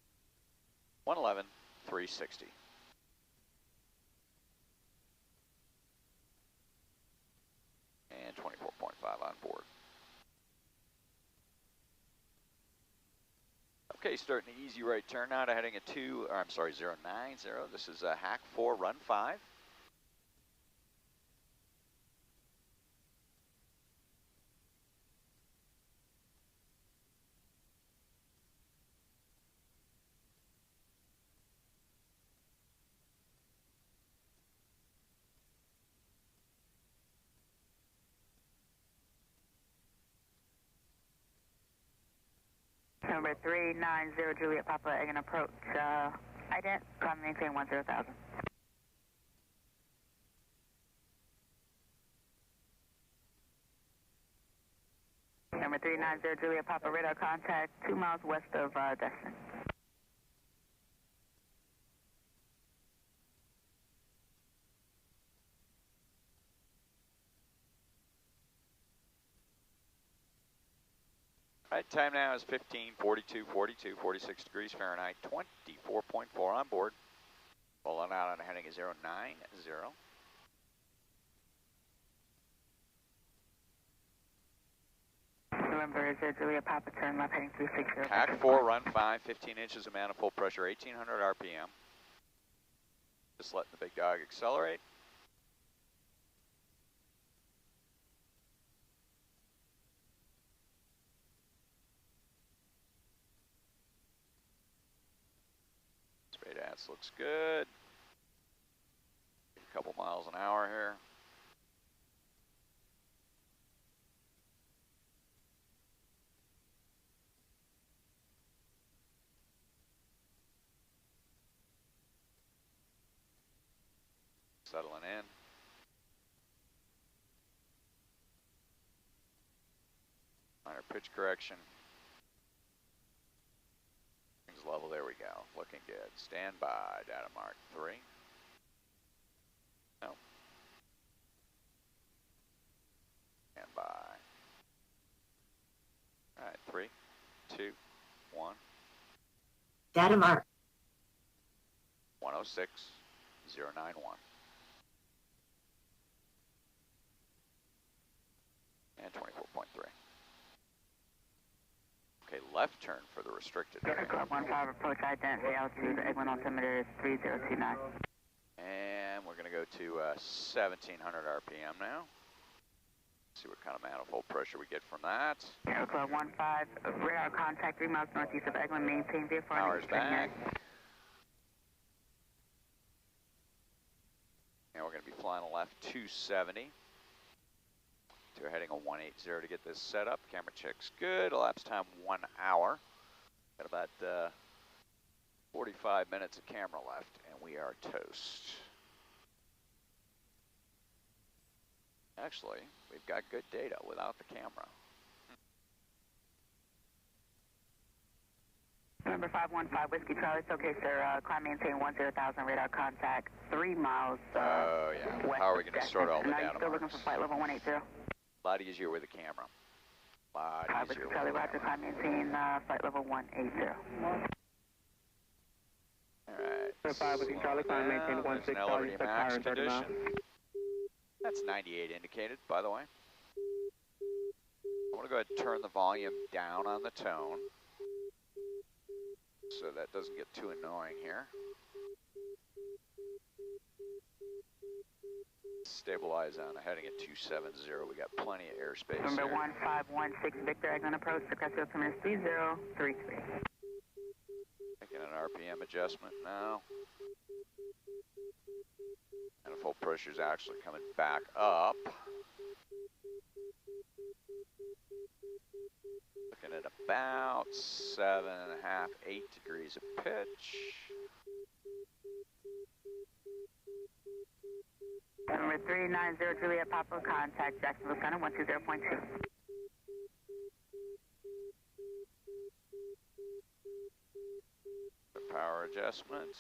111, 360. And 24.5 on board. Okay, starting an easy right turn now to heading at 090. This is a hack 4 run 5. Number 390 Juliet Papa, Egg approach. Ident, come maintain 10,000. Number 390 Juliet Papa, radar contact 2 miles west of Destin. Right, time now is 15:42:42, 46 degrees Fahrenheit, 24.4 on board. Pulling out on a heading of 090. November Juliet Papa, turn left heading 360. Hack 4 run 5, 15 inches of manifold pressure, 1800 RPM. Just letting the big dog accelerate. Gas looks good. A couple miles an hour here. Settling in. Minor pitch correction. Level, there we go. Looking good. Stand by, data mark 3, 2, 1, Data mark. 106,091. And 24.3. Okay, left turn for the restricted area. Club 15 approach identity altitude, Egwin altimeter is 3029. And we're going to go to 1700 RPM now. See what kind of manifold pressure we get from that. Aero Club 15, radar contact 3 miles northeast of Egwin, maintain vehicle. Power's back. And we're going to be flying a left 270. So we're heading a 180 to get this set up. Camera check's good. Elapsed time 1 hour. Got about 45 minutes of camera left, and we are toast. Actually, we've got good data without the camera. Number 515, Whiskey Charlie, it's okay, sir. Climb maintain 10,000, radar contact 3 miles Oh, yeah. west. How are we going to sort all the data data still looking marks? for flight level 180. A lot easier with the camera. A lot easier Whiskey with Charlie, the roger, camera. climb maintain flight level 180. All right. 5 Whiskey Charlie, climb maintain 16, Liberty max 30 miles. condition. That's 98 indicated, by the way. I want to go ahead and turn the volume down on the tone, so that doesn't get too annoying here. Stabilize on a heading at 270. We got plenty of airspace Number here. 1516, Victor, Egwin approach, the crest altimeter is 3033. Making an RPM adjustment now. Manifold pressure's actually coming back up. Looking at about 7.5, 8 degrees of pitch. Number 390, Juliet Papa, contact Jacksonville Center, 120.2. Power adjustment.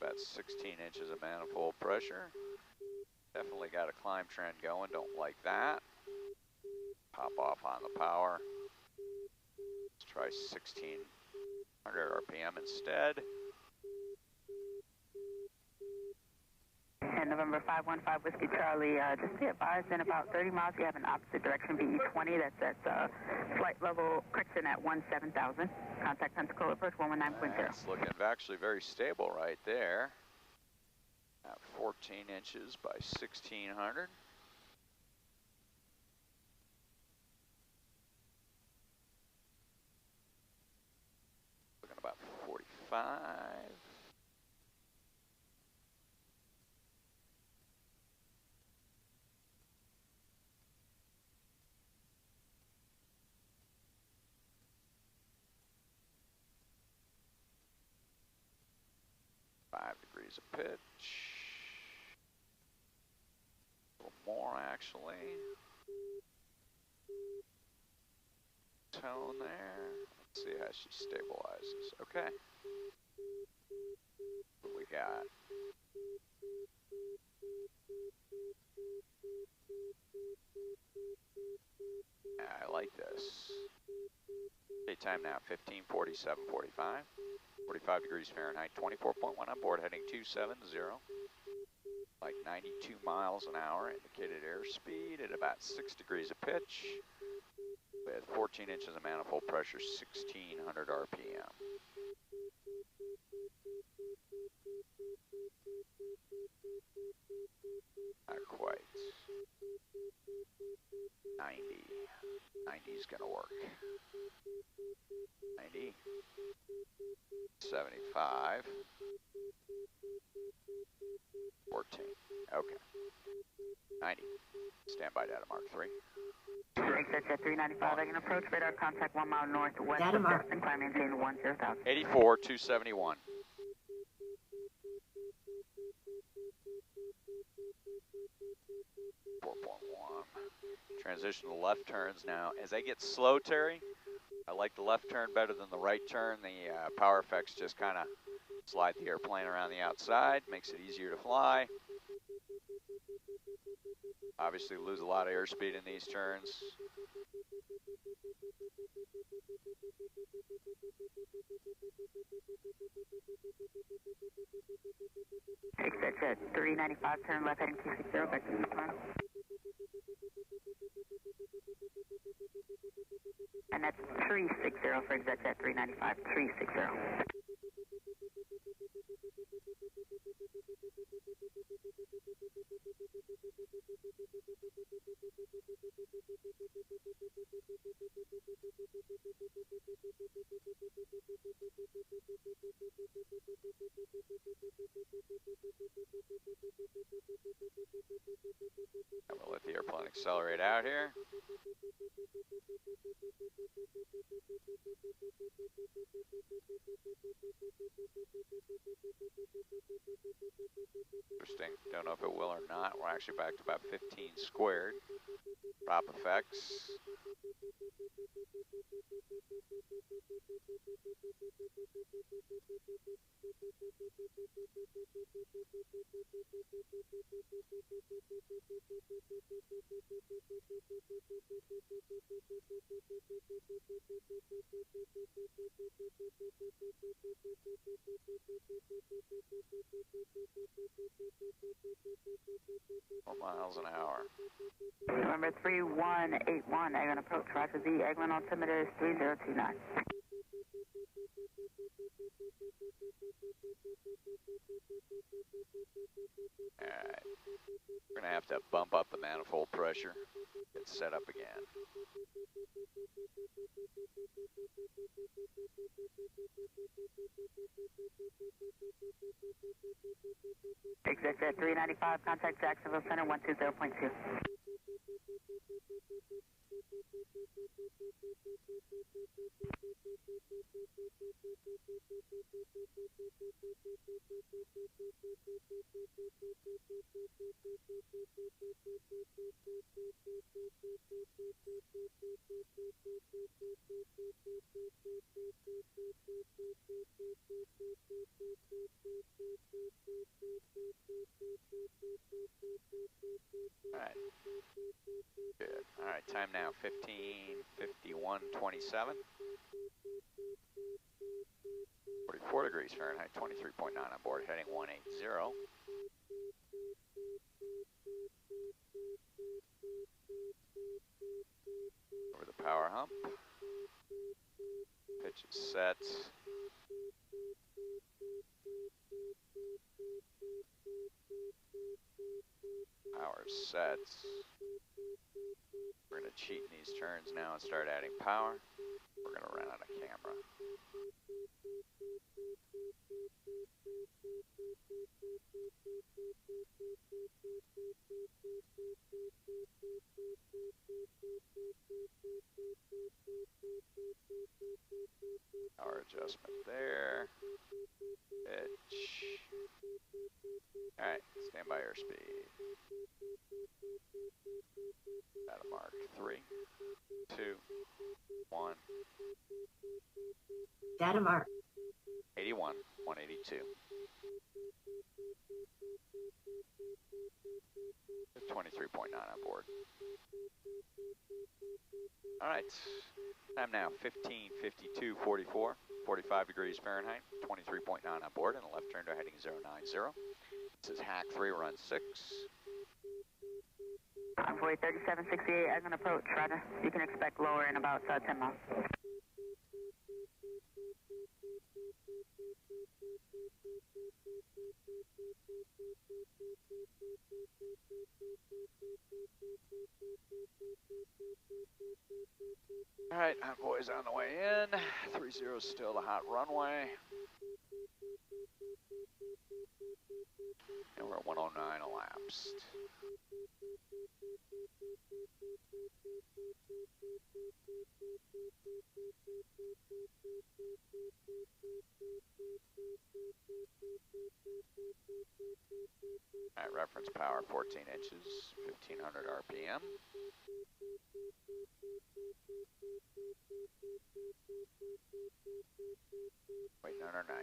About 16 inches of manifold pressure. Definitely got a climb trend going, don't like that. Pop off on the power. Let's try 1600 RPM instead. And November 515, Whiskey Charlie, just be advised, in about 30 miles, you have an opposite direction VE20 that's at flight level, correction at 17,000. Contact Pensacola approach 119.0. It's looking actually very stable right there. At 14 inches by 1600. Looking about 45. Degrees of pitch. A little more actually. Tone there. Let's see how she stabilizes. Okay. What we got? I like this. Daytime now 15:47:45. 45 degrees Fahrenheit, 24.1 on board, heading 270. Like 92 miles an hour, indicated airspeed at about 6 degrees of pitch. With 14 inches of manifold pressure, 1600 RPM. Not quite. 90. 90 is gonna work. 90. 75. 14. Okay. 90. Standby data mark 3. Exit at 395, I can approach radar contact 1 mile northwest Data of mark. Jackson, climb maintain 10,000. 84, 271. Transition to left turns now. As I get slow, Terry, I like the left turn better than the right turn. The power effects just kind of slide the airplane around the outside, makes it easier to fly. Obviously lose a lot of airspeed in these turns. ExactJet 395, turn left heading 260, back to the final. And that's 360 for ExactJet 395, 360. I'm going to let the airplane accelerate out here. Interesting. Don't know if it will or not. We're actually back to about 15 squared. Prop effects. Miles an hour. Number 3181, Eglin approach, Roger Z. Eglin altimeter is 3029. Alright. We're going to have to bump up the manifold pressure. Get set up again. ExactJet 395, contact Jacksonville Center 120.2. Alright. Good. Alright, time now 15:51:27. 44 degrees Fahrenheit, 23.9 on board, heading 180. Over the power hump. Pitch is set. Power set. We're going to cheat in these turns now and start adding power. We're going to run out of camera. Power adjustment there. Pitch. Alright, stand by airspeed. Data mark 3, 2, 1. Data mark. 81, 182. 23.9 on board. Alright, time now 15:52:44, 45 degrees Fahrenheit, 23.9 on board, and a left turn to heading 090. This is Hack 3, run 6. Envoy 3768, Eglin approach, Roger. You can expect lower in about 10 miles. All right, Envoy's on the way in. 30 is still the hot runway. And we're at 109 elapsed. All right, reference power 14 inches, 1500 RPM. Waiting on our 90.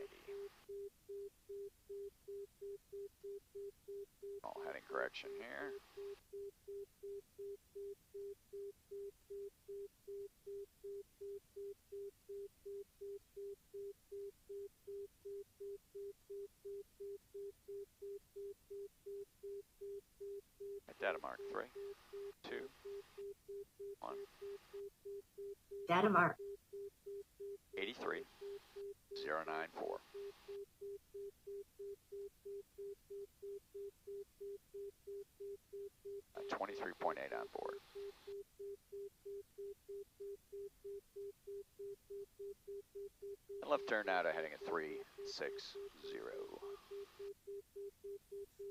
Oh, heading correction here. Data mark. 83,094. 23.8 on board. And left turn now to heading at 360.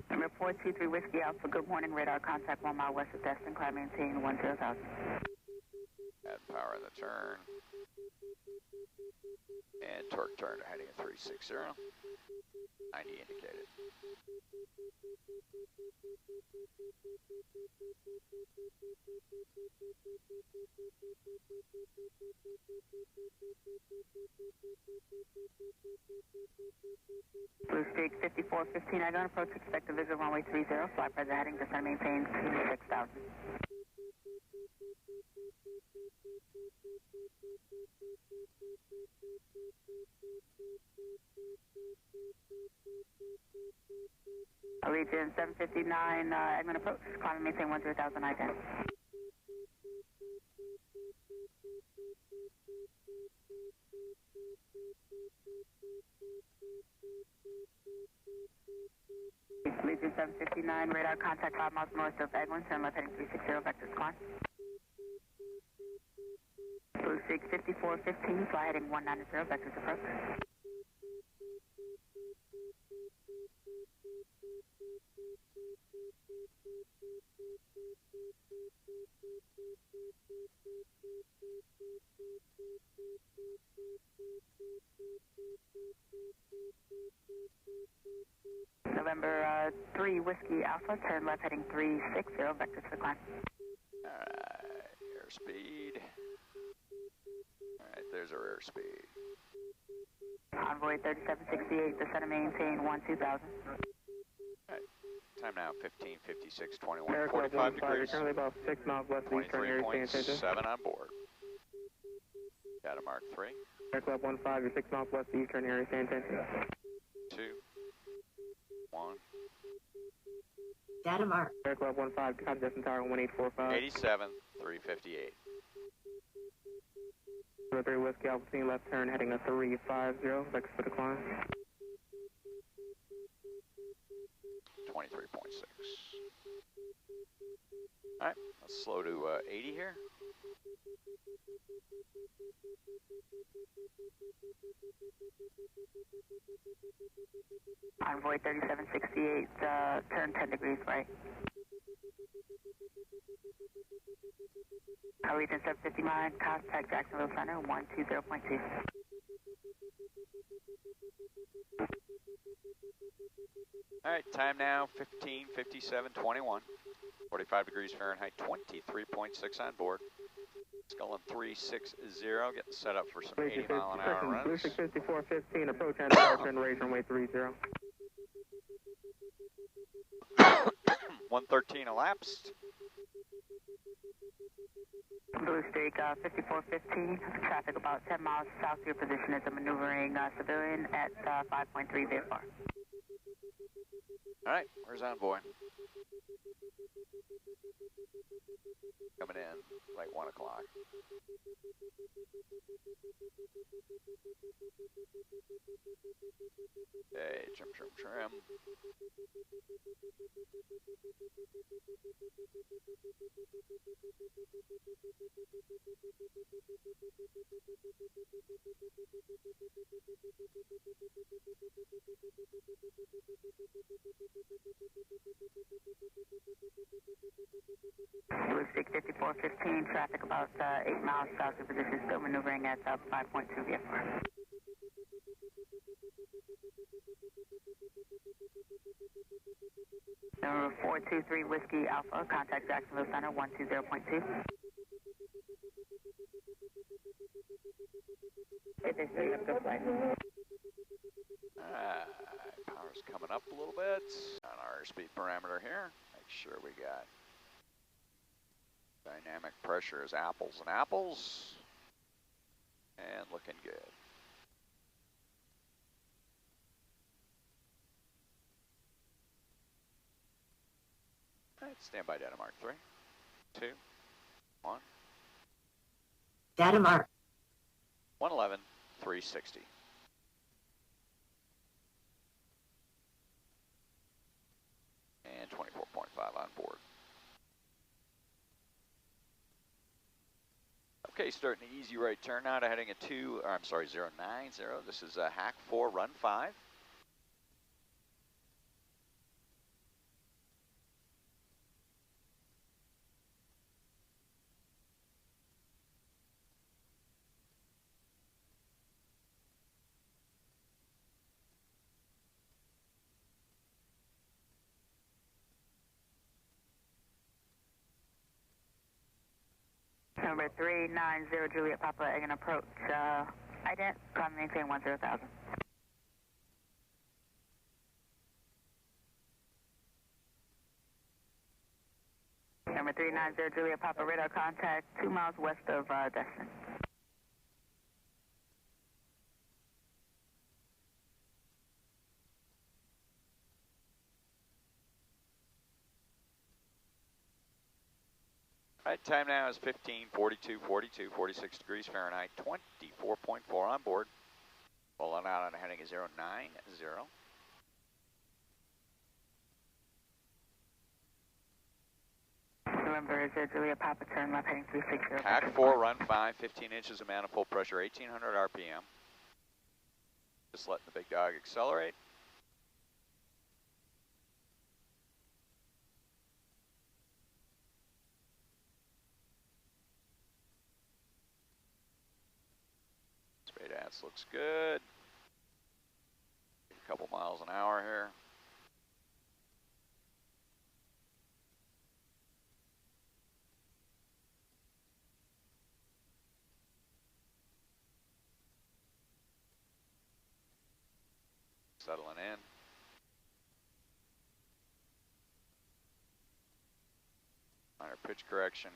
Number 423 Whiskey Alpha, good morning, radar contact 1 mile west of Destin, climb maintain 10,000. Add power in the turn. And torque turn heading at 360. 90 indicated. Blue Streak 5415, I don't approach, expect to visit runway 30, fly present heading, descend maintain 6,000. Allegiant 759, Edmund approach, climb and maintain 10,000, I-10. Allegiant 759, radar contact 5 miles north of Edwin, turn left heading 360, vectors climb. Blue Streak 5415, fly heading 190, vectors approach. November 3 Whiskey Alpha, turn left heading 360, vectors for climb. Alright, airspeed. Alright, there's our airspeed. Envoy 3768, descend and maintain 12,000. Alright, time now 15:56:21, Aircraft 45 15, degrees, currently about 6 miles west of Eastern area, stay attention. 23.7 on board. Data mark 3, Aircraft 15, you're 6 miles west of Eastern area, stay attention. 2, 1, Data mark. Aircraft 15, contact Destin Tower 1845. 87,358. Number 3 Whiskey Alpha, team left turn heading a 350, vectors for the climb. 23.6. Alright, let's slow to 80 here. Envoy 3768, turn 10 degrees right. Allegiant 759, contact Jacksonville Center 120.2. Alright, time now 15:57:21. 45 degrees Fahrenheit, 23.6 on board. Sculling 360, getting set up for some 80 mile an hour runs. Blue Streak 5415, approach and power turn raise runway 30. 113 elapsed. Blue Streak 5415, traffic about 10 miles south of your position is a maneuvering civilian at 5.3 VFR. Alright, where's Envoy? Coming in, like 1 o'clock. Hey, trim. Blue Streak 5415, traffic about 8 miles south of your position, still maneuvering at 5.2 VFR. Number 423 Whiskey Alpha, contact Jacksonville Center 120.2. Power's coming up a little bit on our speed parameter here. Make sure we got dynamic pressure is apples and apples. And looking good. All right, stand by data mark 3, 2, 1. Data mark. 111, 360. And 24.5 on board. Okay, starting the easy right turn now to heading a 090. This is a hack 4, run 5. Number 390 Juliet Papa, Egan approach, ident, climb maintain 10,000. Number 390 Juliet Papa, radar contact 2 miles west of Destin. All right, time now is 15:42:42, 46 degrees Fahrenheit, 24.4 on board. Pulling out on a heading of 090. November Juliet Papa, turn left heading 360. Hack 4, run 5, 15 inches of manifold pressure, 1800 RPM. Just letting the big dog accelerate. Straight ass looks good. A couple miles an hour here. Settling in. Minor pitch correction.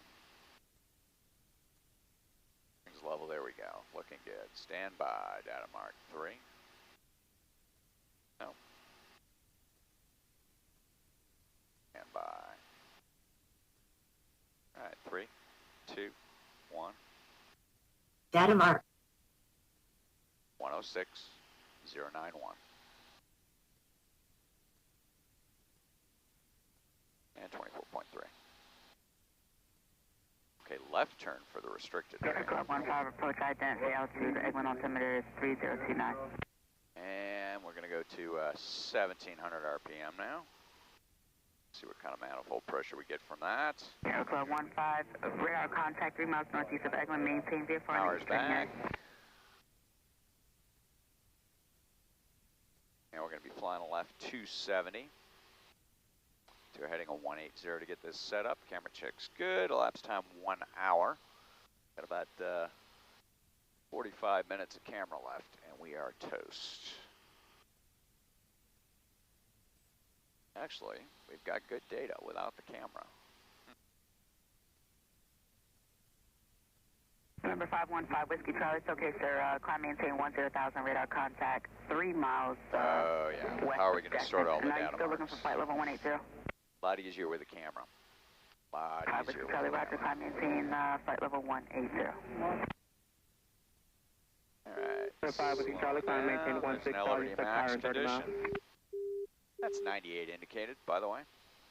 Things level, there we go. Looking good. Stand by, data mark 3. No. Stand by. All right, 3, 2, 1. Data mark. 106,091. And 24.3. Okay, left turn for the restricted area. Club 15 approach ident, altitude, Egwin altimeter is 3029. And we're going to go to 1700 RPM now. See what kind of manifold pressure we get from that. Club 15, radar contact 3 miles northeast of Egwin, maintain vehicle. Power's back. And we're going to be flying a left 270. To a heading of 180 to get this set up. Camera check's good. Elapsed time 1 hour. Got about 45 minutes of camera left, and we are toast. Actually, we've got good data without the camera. Number 515 Whiskey Charlie, it's okay, sir. Climb maintain 10,000, radar contact 3 miles. Oh, yeah. How are we going to sort all the data? Are you still looking for flight level 180? A lot easier with a camera. A lot easier with Charlie, a Roger, climb maintain flight level 180. All right. Number 5 Whiskey Charlie, climb maintain 16 Charlie, set power in 30 miles. That's 98 indicated, by the way.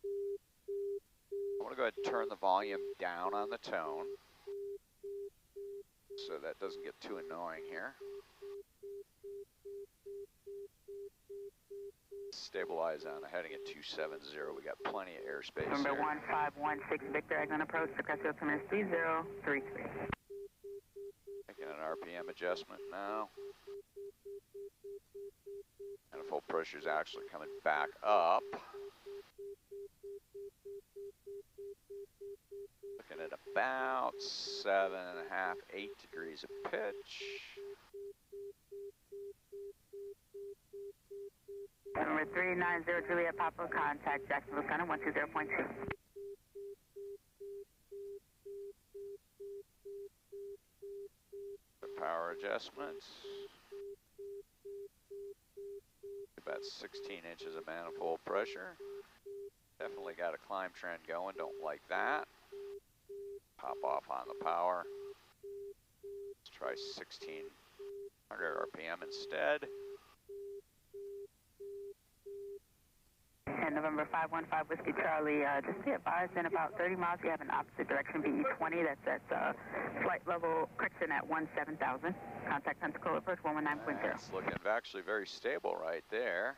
I want to go ahead and turn the volume down on the tone so that doesn't get too annoying here. Stabilize on a heading at 270. We got plenty of airspace Number here. 1516 Victor, Egglin approach, crest altimeter is 3033. Making an RPM adjustment now. Manifold pressure is actually coming back up. Looking at about 7.5, 8 degrees of pitch. Number 390 Juliet Papa, contact Jacksonville Center 120.2. The power adjustments. About 16 inches of manifold pressure. Definitely got a climb trend going, don't like that. Pop off on the power. try 1600 RPM instead. And November 515 Whiskey Charlie, just be advised in about 30 miles you have an opposite direction VE20 that's at flight level correction at 17,000. Contact Pensacola approach 119.0. It's looking actually very stable right there.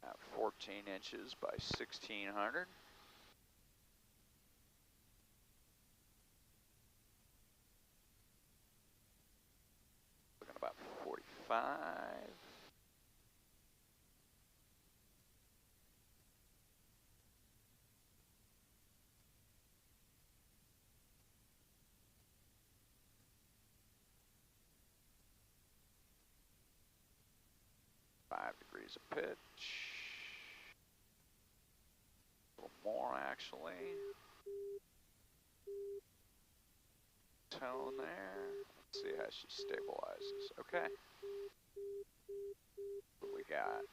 At 14 inches by 1600. Looking about 45. Degrees of pitch. A little more actually. Tone there. Let's see how she stabilizes. Okay. What we got?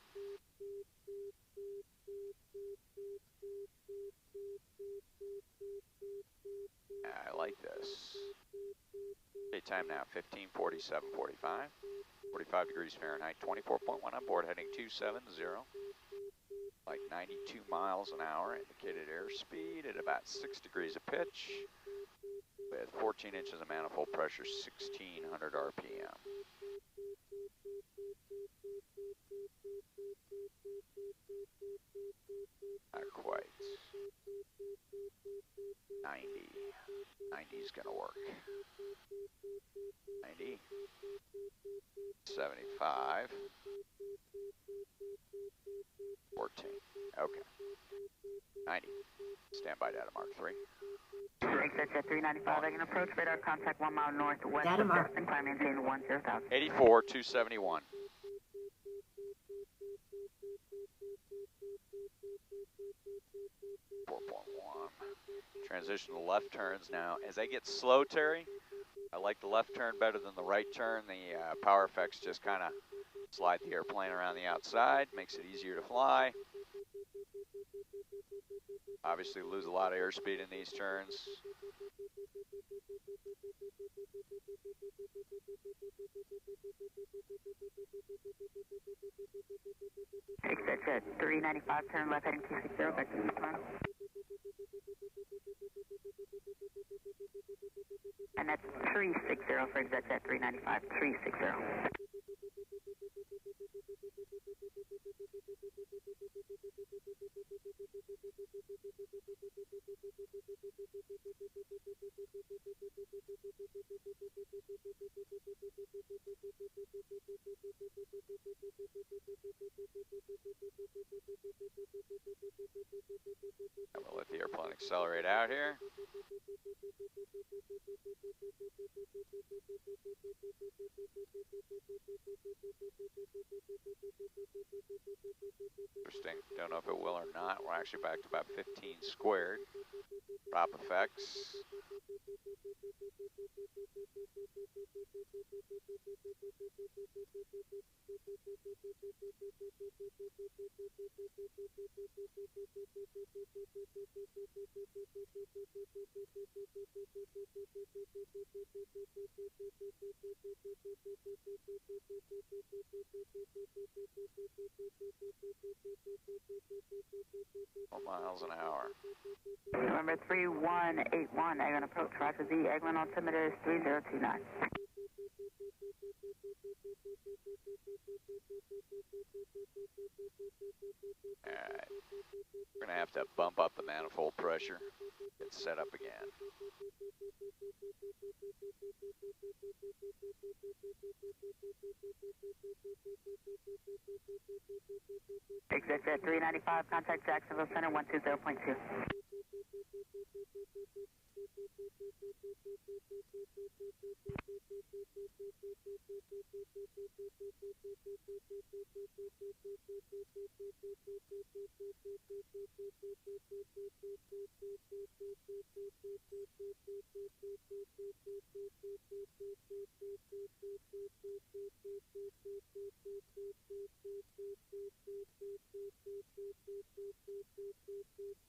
Yeah, I like this. Daytime now 15:47:45. 45 degrees Fahrenheit, 24.1 on board, heading 270. Like 92 miles an hour, indicated airspeed at about 6 degrees of pitch. With 14 inches of manifold pressure, 1600 RPM. Not quite. 90. 90 is going to work. 90. 75. 14. Okay. 90. Standby data mark 3. Exit jet 395, I can approach radar contact 1 mile northwest Data of mark. Destin, climb maintain 10,000. 84,271. Transition to left turns now. As I get slow, Terry, I like the left turn better than the right turn. The power effects just kind of slide the airplane around the outside, makes it easier to fly. Obviously lose a lot of airspeed in these turns. Exit jet 395, turn left heading 260, back to the front. And that's 360 for exit jet 395, 360. I'm gonna let the airplane accelerate out here. Interesting. Don't know if it will or not. We're actually back to about 15 squared. Prop effects. Miles an hour. November 3181, Eglin approach, Roger Z, Eglin altimeter is 3029. Alright. We're going to have to bump up the manifold pressure. Get set up again. Exit jet 395, contact Jacksonville Center 120.2.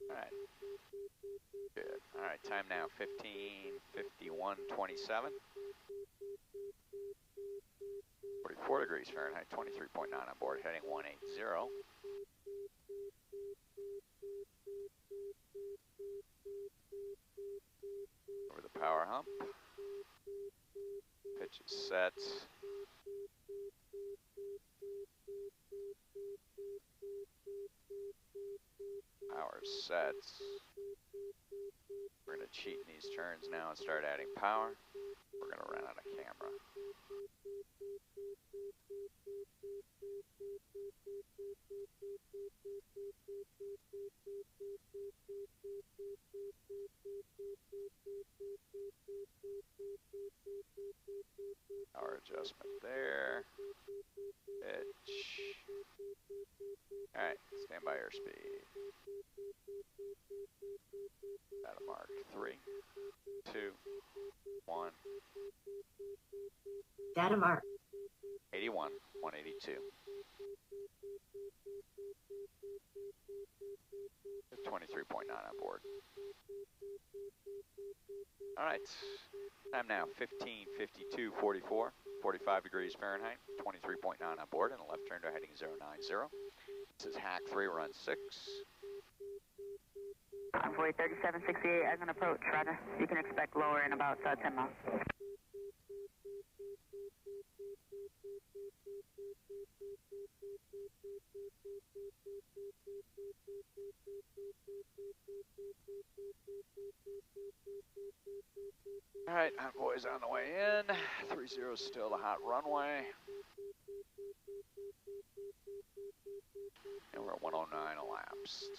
Alright. Good. Alright, time now 15:51:27. 44 degrees Fahrenheit, 23.9 on board, heading 180. Over the power hump. Pitch is set. Power set. We're going to cheat in these turns now and start adding power. We're going to run out of camera. Power adjustment there. Pitch. Alright, stand by airspeed. At a mark. 3, 2, 1. Data mark. 81, 182. 23.9 on board. All right, time now 15:52:44, 45 degrees Fahrenheit, 23.9 on board, and a left turn to heading 090. This is Hack 3, run 6. Convoy 3768, I'm going to approach. Roger. You can expect lower in about 10 miles. All right, envoy's on the way in. 30 is still the hot runway. And we're at 109 elapsed.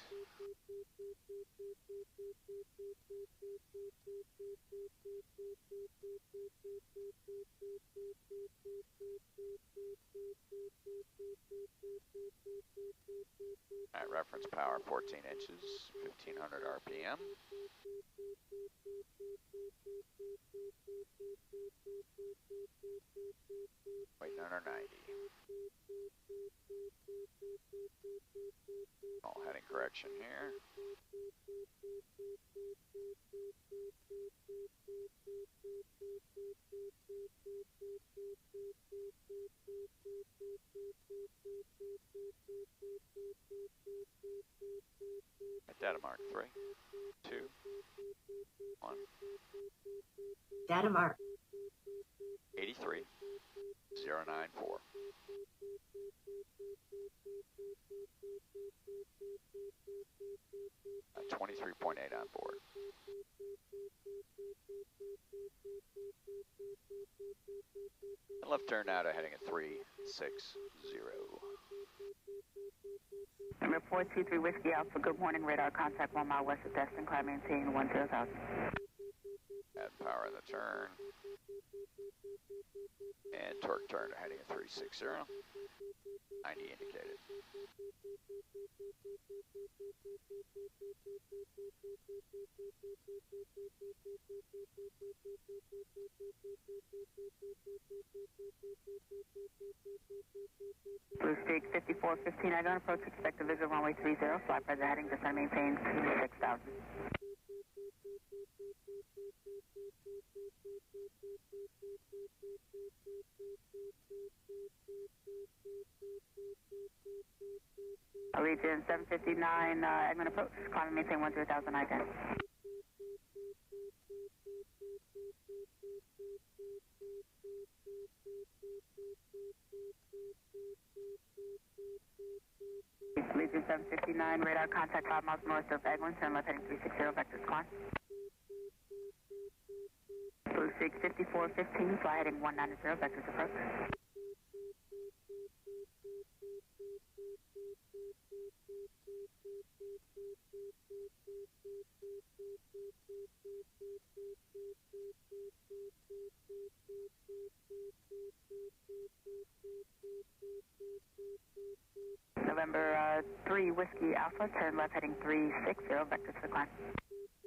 All right, reference power 14 inches, 1500 RPM. Waiting on our 90. All heading correction here. At data mark 3, 2, 1. Data mark. 83, 094. At 23.8 on board. And left turn now to heading at 360. Number 423 Whiskey Alpha, good morning, radar contact 1 mile west of Destin, climb maintain 10,000. Add power in the turn. And torque turn to heading at 360. 90 indicated. Blue Streak 5415, I don't approach, expect a visual runway 30, fly present heading, descend maintain 6,000. Allegiant 759, Edmund approach, climb and maintain 10,000 again. Allegiant 759, radar contact 5 miles north of Eglinton, turn left heading 360, vectors climb. Blue Streak 5415, fly heading 190, vectors approach. November 3 Whiskey Alpha, turn left heading 360, vectors for climb.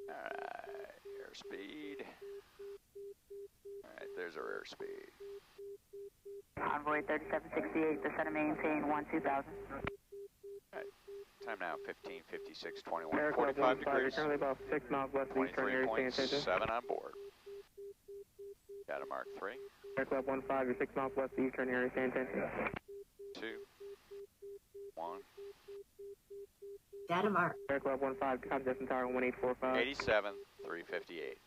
Alright, airspeed. Alright, there's our airspeed. Convoy 3768, descend and maintain 12,000. Alright, time now 15:56:21, 45 degrees. Currently about 6 miles west of Eastern Area, 23.7 on board. Data mark 3. Air Club 15, you're 6 miles west of Eastern area, San Antonio. 2, 1. Data mark. Air Club 15, copy Destin Tower 1845. 87, 358.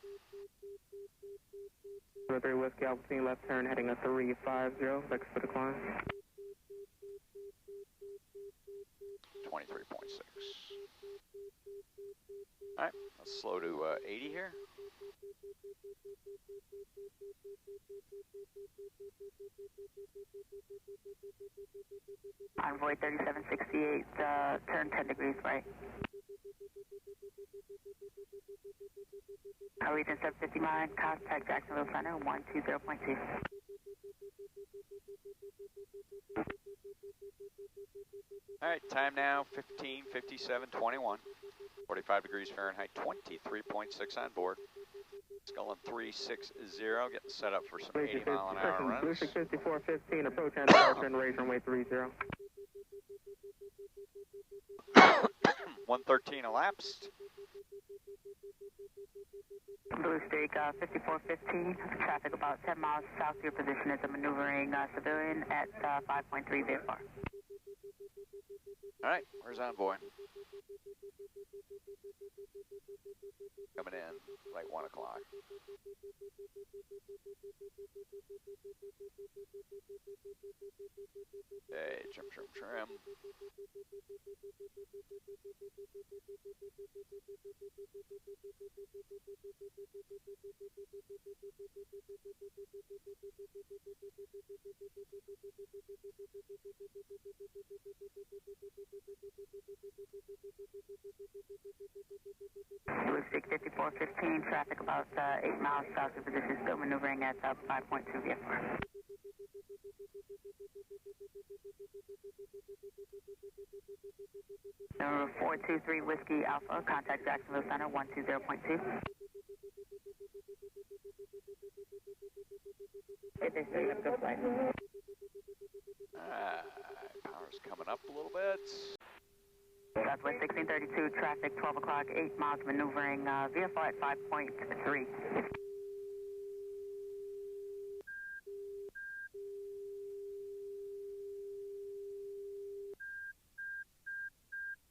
03 Whiskey Alpha Team, left turn heading a 350, vector for decline. 23.6. Alright, let's slow to 80 here. Envoy 3768, turn 10 degrees right. Allegiant 759, contact Jacksonville Center 120.2. Alright, time now 15:57:21. 45 degrees Fahrenheit, 23.6 on board. Skull 360, getting set up for some 80 mile an hour runs. Blue 65415, approach and departure and raise runway 30. 113 elapsed. Blue Streak 5415, traffic about 10 miles south of your position is a maneuvering civilian at 5.3 VFR. Alright, where's Envoy? Coming in, like 1 o'clock. Hey, trim. Blue Streak 5415, traffic about 8 miles south of your position, still maneuvering at 5.2 VFR. Number 423 Whiskey Alpha, contact Jacksonville Center 120.2. Power's coming up a little bit. Southwest 1632, traffic 12 o'clock, 8 miles maneuvering, VFR at 5.3.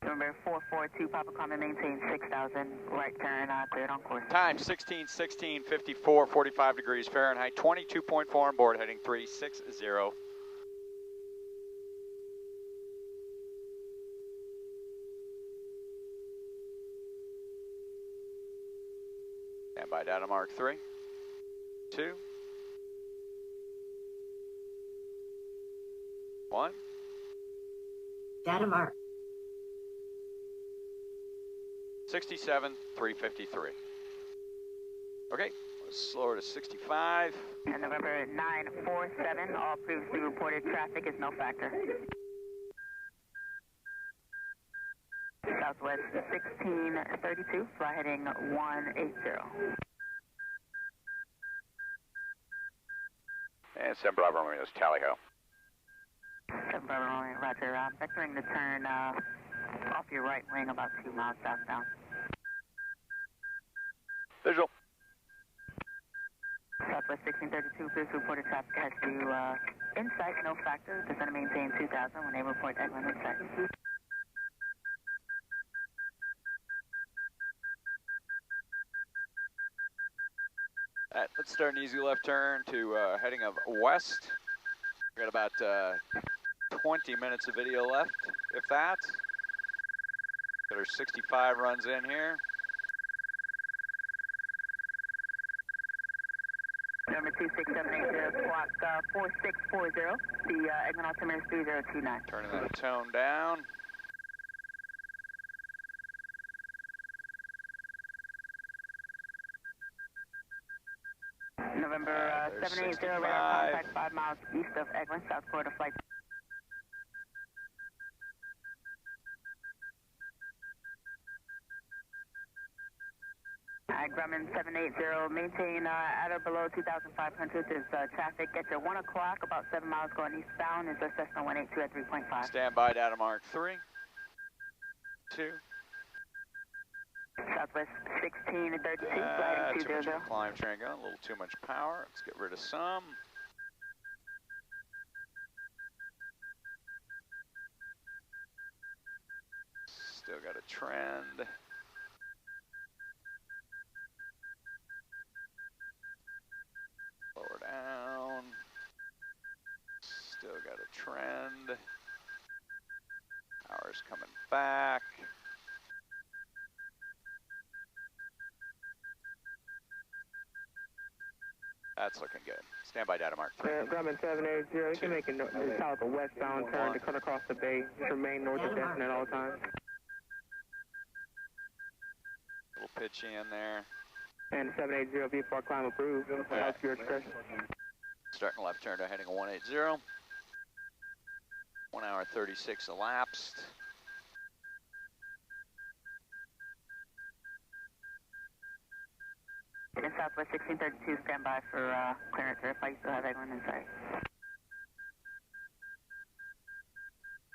Number 442, Papa Common, maintain 6,000, right turn, cleared on course. Time 16:16:54, 45 degrees Fahrenheit, 22.4 on board, heading 360. Stand by data mark 3, 2, 1. Data mark. 67, 353. Okay, let's slow her to 65. And November 947, all previously reported traffic is no factor. Southwest 1632, fly heading 180. And 7 Bravo Romeo is Tally Ho. 7 Bravo Romeo, roger. Vectoring the turn off your right wing about 2 miles southbound. Visual. Southwest 1632, previously reported traffic has to insight, no factor. Descend to maintain 2000 when they report Eglin insight. Alright, let's start an easy left turn to heading of west. We got about 20 minutes of video left, if that. Got our 65 runs in here. Number 26780, squawk 4640. The Eglin altimeter is 3029. Turning that tone down. November 780, radar contact 5 miles east of Eglin, South Florida flight. Grumman 780, maintain at or below 2,500. There's traffic at your 1 o'clock, about 7 miles going eastbound. Is a Cessna 182 at 3.5. Stand by data mark 3, 2, Southwest 16 and 32, Too gliding much 200. of a climb train going, a little too much power. Let's get rid of some. Still got a trend. Lower down. Still got a trend. Power's coming back. That's looking good. Standby data mark 3. Grumman 780, you can make a south or westbound turn to cut across the bay. Just remain north of Destin at all times. Little pitchy in there. And 780 V4 climb approved. How's your discretion? Starting left turn to heading 180. 1 hour 36 elapsed. In Southwest 1632, stand by for clearance. Verify you still have anyone in sight.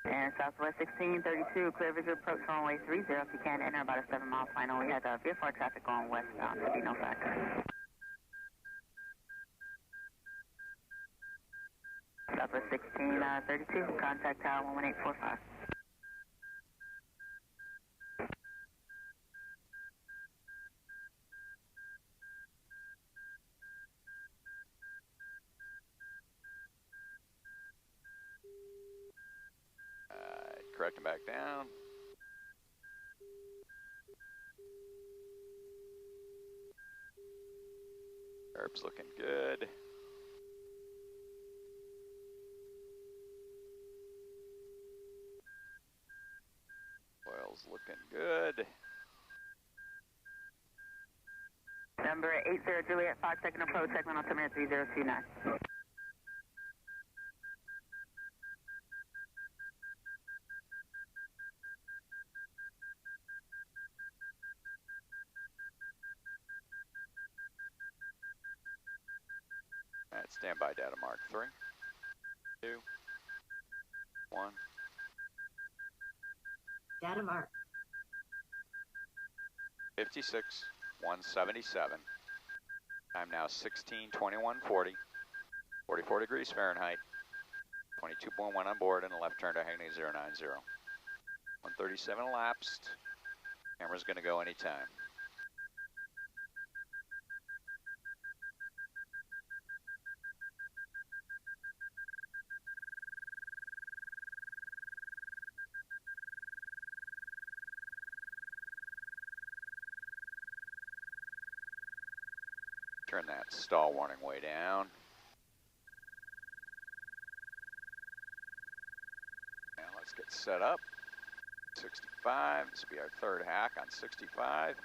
And Southwest 1632, clear visual approach runway 30. If you can, enter about a 7-mile final. We had VFR traffic going westbound, so be no factor. Southwest 1632, contact tower 11845. Correct him back down. Herb's looking good. Oil's looking good. Number 80 Juliet, 5-second approach, segment altimeter 3029. Alright, standby data mark 3, 2, 1. Data mark. 56, 177. Time now 16:21:40. 44 degrees Fahrenheit. 22.1 on board and a left turn to heading 090. 137 elapsed. Camera's going to go anytime. Turn that stall warning way down. And let's get set up. 65, this will be our third hack on 65.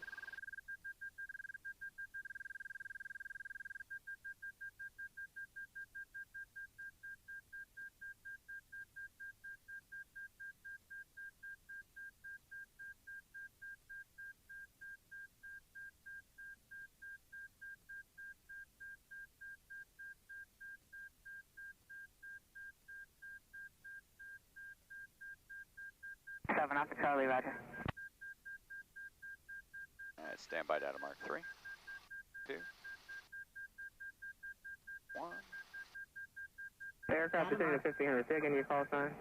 Alpha Charlie, roger. Alright, standby data mark 3, 2, 1. Aircraft descending to 1500, say again your call sign.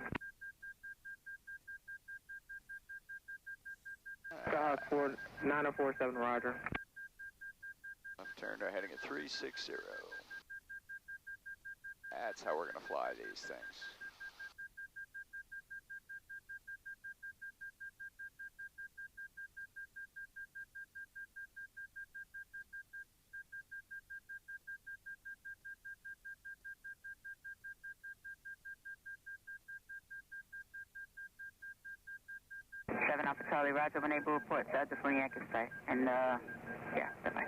Skyhawk 9047, roger. Left turn to heading at 360. That's how we're going to fly these things. Alpha Charlie, roger. When able report, the phone active site. And, yeah, that's fine.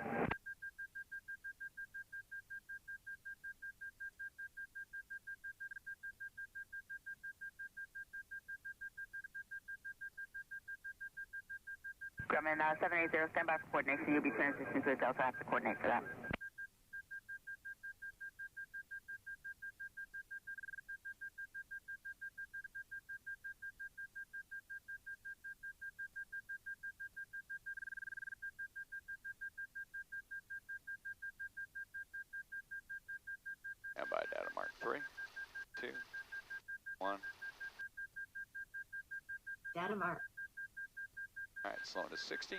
Grumman 780, stand by for coordination. You'll be transitioning to a Delta. I have to coordinate for that. Data mark. All right, slowing to 60.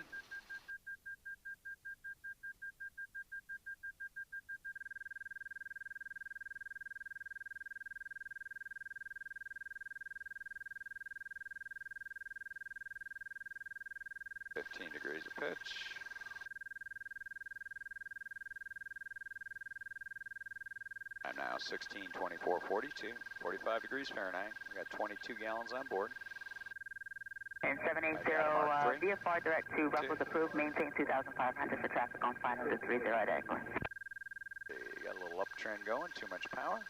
Degrees of pitch. I'm now 16, 24, 42, 45 degrees Fahrenheit. We got 22 gallons on board. And 780 VFR direct to Ruffles approved, maintain 2,500 for traffic on final to 30 at angle. Okay, got a little uptrend going, too much power.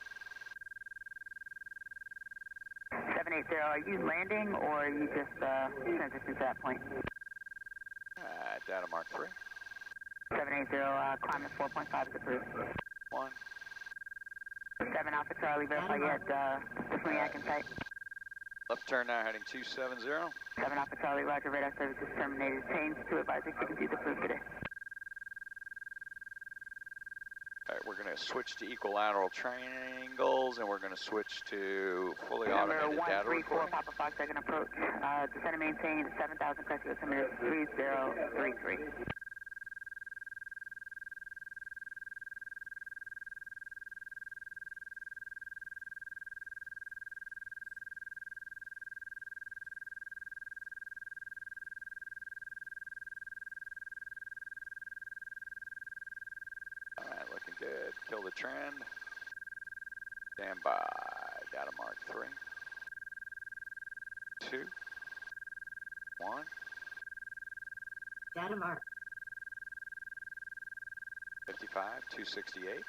780, are you landing or are you just transitioning to that point? Data mark 3. 780, climate 4.5 is approved. 1. 7 Alpha Charlie, verify yet, Maniac in sight. Left turn now, heading 270. 7 Alpha Charlie, roger, radar services terminated. Change to advisory frequencies approved today. All right, we're going to switch to equilateral triangles, and we're going to switch to fully automated data recording. Papa Fox, second approach. Descend and maintain 7,000 crest altimeter 3033. All right, looking good. Kill the trend. Stand by. Data mark 3. 2. 1. Data mark. 55, 268.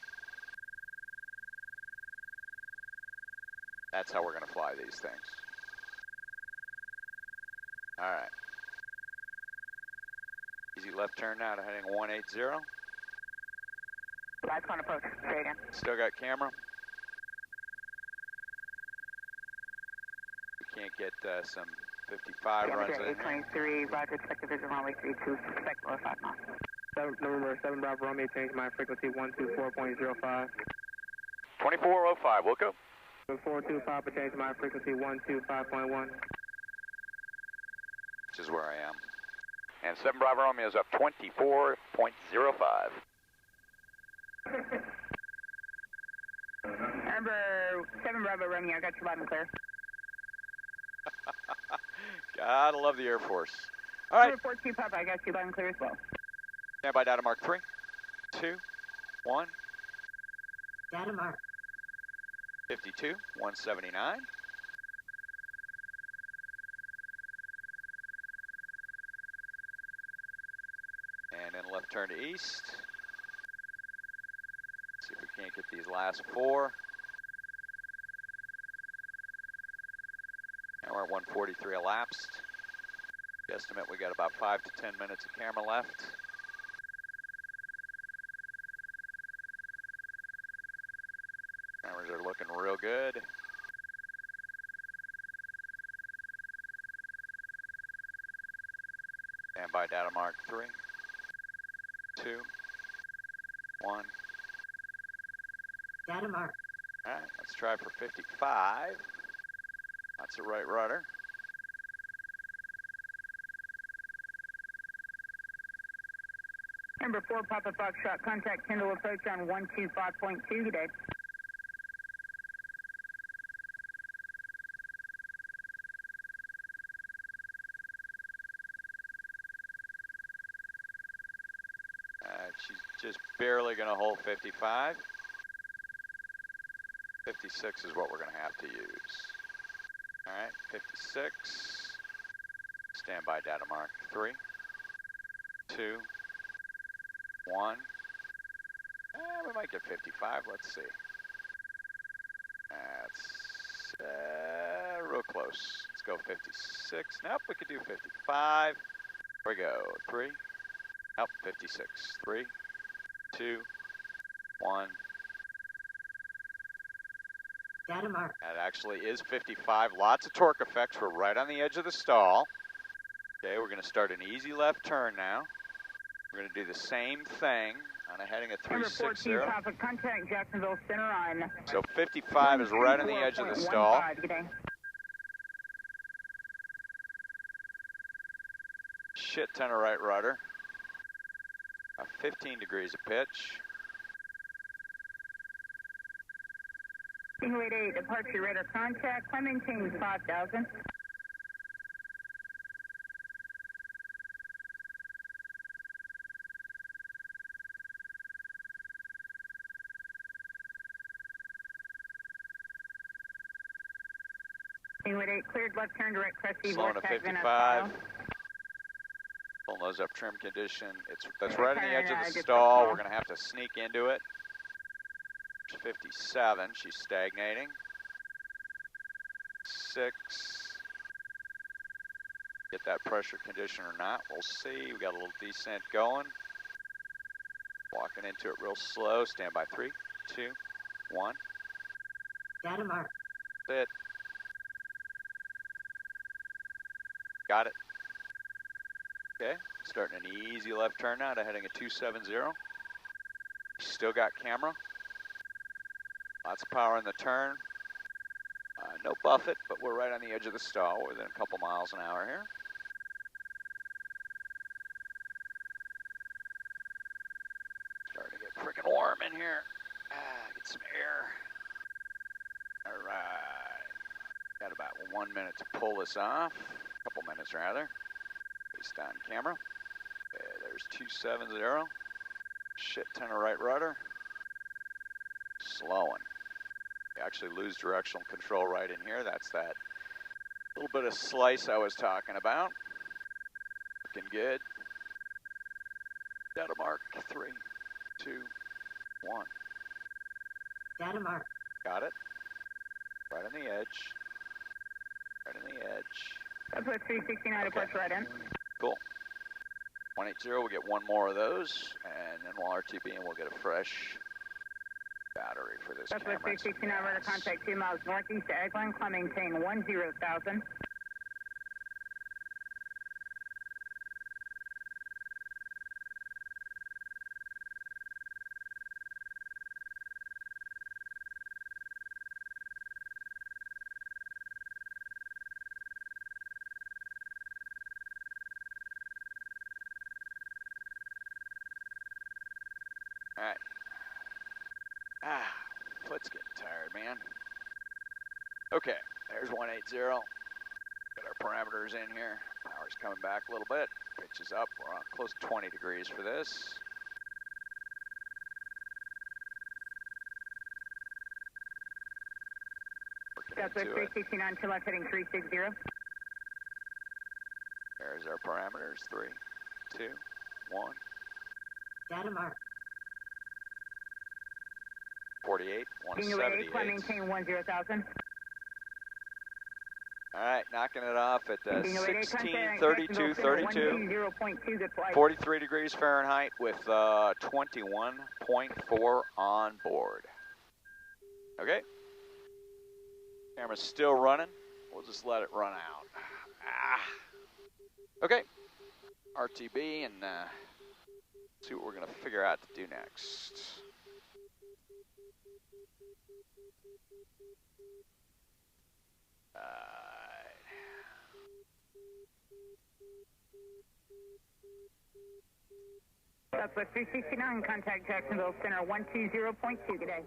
That's how we're going to fly these things. All right. Easy left turn now to heading 180. Last one approach. Say again. Still got camera. We can't get some 55 runs in. 823, roger, expected vision runway 32, expect lower 5 miles. November 7 Bravo Romeo, change my frequency 124.05. 2405, Wilco. 425, but change my frequency 125.1. Which is where I am. And 7 Bravo Romeo is up 24.05. Number 7 Bravo Romeo, I got you loud and clear. Gotta love the Air Force. All right. Number 42 Papa, I got you loud and clear as well. Stand by data mark 3, 2, 1, Data mark. 52, 179. And then left turn to east. See if we can't get these last 4. Now we're at 143 elapsed. Guesstimate we got about 5 to 10 minutes of camera left. Cameras are looking real good. Stand by data mark 3, 2, 1. Data mark. All right, let's try for 55. That's a right rudder. Number 4 Papa Foxtrot, contact Kendall approach on 125.2 today. She's just barely going to hold 55. 56 is what we're going to have to use. All right, 56. Stand by data mark 3, 2, 1. We might get 55. Let's see. That's real close. Let's go 56. Nope, we could do 55. Here we go. 3. Nope, 56. 3, 2, 1. Data mark. That actually is 55. Lots of torque effects. We're right on the edge of the stall. Okay, we're going to start an easy left turn now. We're going to do the same thing on a heading of 360. Number 14 Papa, contact Jacksonville Center on. So 55 is right on the edge of the stall. shit ton of right rudder. 15 degrees of pitch. Stingray 8, departure radar contact, climb maintain 5,000. Stingray 8, cleared left turn, direct Crestview, Slowing to vortex, 55. Pulling those up trim condition. That's right on the edge of the stall. We're going to have to sneak into it. 57, she's stagnating. 6. Get that pressure condition or not, we'll see. We got a little descent going. Walking into it real slow. Stand by 3, 2, 1. Data mark. That's it. Got it. Okay, starting an easy left turn now to heading a 270. Still got camera. Lots of power in the turn. No buffet, but we're right on the edge of the stall. We're within a couple miles an hour here. Starting to get freaking warm in here. Get some air. All right. Got about 1 minute to pull this off. A couple minutes rather. Based on camera. Okay, there's 270. Shit ton of right rudder. Slowing. You actually lose directional control right in here. That's that little bit of slice I was talking about. Looking good. Data mark 3, 2, 1. Data mark. Got it. Right on the edge. Right on the edge. Southwest 369, departure right in. Cool. 180, we'll get one more of those, and then we'll RTB and we'll get a fresh battery for this camera. Southwest 369, radar contact 2 miles northeast to Eglin, climb maintain 10,000. All right. Foot's getting tired, man. Okay, there's 180. Got our parameters in here. Power's coming back a little bit. Pitch is up. We're on close to 20 degrees for this. Southwest 369, to left heading 360. There's our parameters. 3, 2, 1. Data mark. 48, 178. Climb maintain 10,000. All right, knocking it off at 16, 32, 120.2, 43 degrees Fahrenheit with 21.4 on board. Okay. Camera's still running. We'll just let it run out. Okay. RTB and see what we're going to figure out to do next. Southwest 369, contact Jacksonville Center 120.2, good day.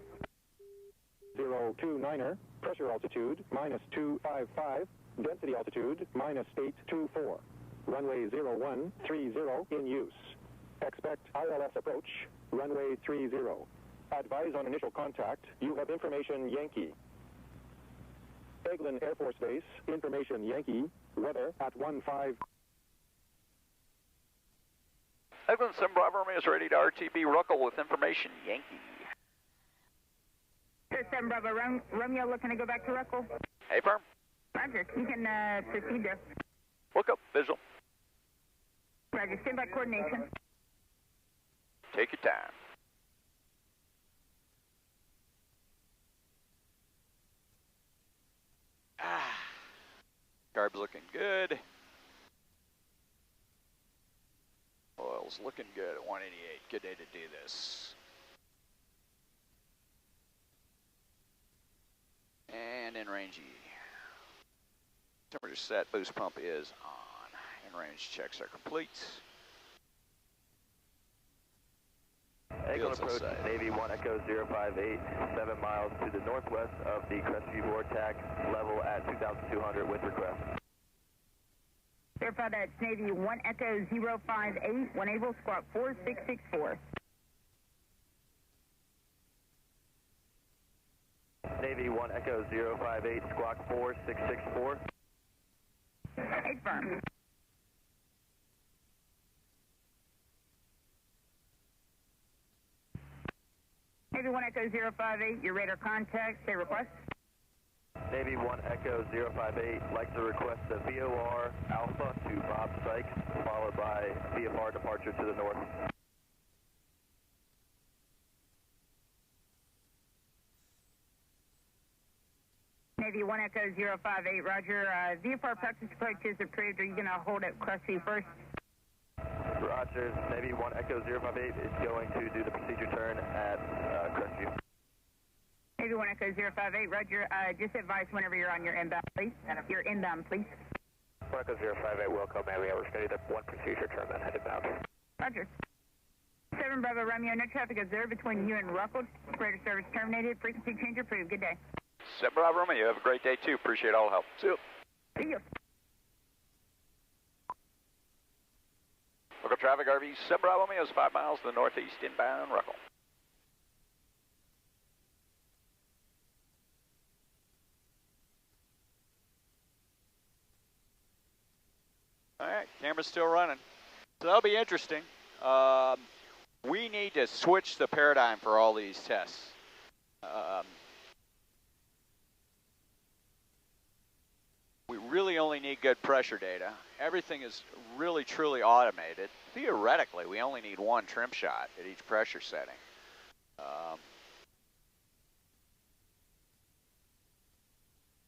029er, pressure altitude -255, density altitude -824. Runway 0130 in use. Expect ILS approach, runway 30. Advise on initial contact, you have information Yankee. Eglin Air Force Base, information Yankee, weather at 15. Eglin 7 Bravo Romeo is ready to RTB Ruckle with information Yankee. 7 Bravo Romeo looking to go back to Ruckle. Hey, firm. Roger, you can proceed there. Look up, visual. Roger, stand by coordination. Take your time. Carb's looking good. Oil's looking good at 188. Good day to do this. And in range E. Temperature set, boost pump is on. And range checks are complete. Eagle Fields approach, inside. Navy 1 Echo 058, 7 miles to the northwest of the Crestview vortex, level at 2,200 with request. Verify that's Navy 1 Echo 058, 1 Able, squawk 4664. Navy 1 Echo 058, squawk 4664. 8 firm. Navy 1 Echo 058, your radar contact, say request. Navy 1 Echo 058, like to request a VOR Alpha to Bob Sykes, followed by VFR departure to the north. Navy 1 Echo 058, roger. VFR practice approach is approved. Are you going to hold at Crestview first? Roger, Navy 1 Echo 058 is going to do the procedure turn at Crestview. Navy 1 Echo 058, roger. Just advise whenever you're on your inbound, please. Your inbound, please. 1 Echo 058, Wilco, man, we have ready the one procedure turn, then headed bound. Roger. 7 Bravo Romeo, no traffic observed between you and Ruckle. Operator service terminated. Frequency change approved. Good day. 7 Bravo Romeo, you have a great day too. Appreciate all the help. See you. See you. Local traffic RV 7 Bravo Romeo is 5 miles to the northeast inbound Ruckle. All right, camera's still running. So that'll be interesting. We need to switch the paradigm for all these tests. We really only need good pressure data. Everything is really, truly automated. Theoretically, we only need one trim shot at each pressure setting.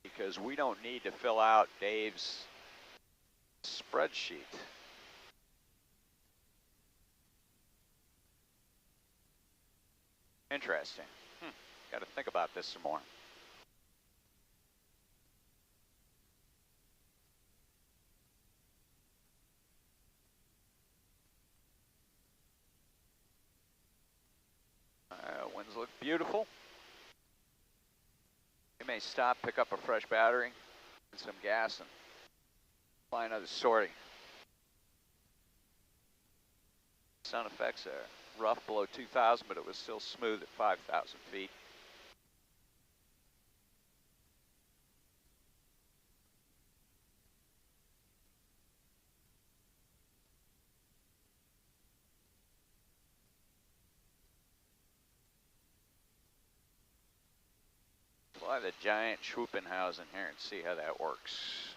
Because we don't need to fill out Dave's spreadsheet. Interesting. Got to think about this some more. Winds look beautiful. You may stop, pick up a fresh battery, and some gas, and fly another sortie. Sound effects are rough below 2,000, but it was still smooth at 5,000 feet. Fly the giant Schwuppenhausen here and see how that works.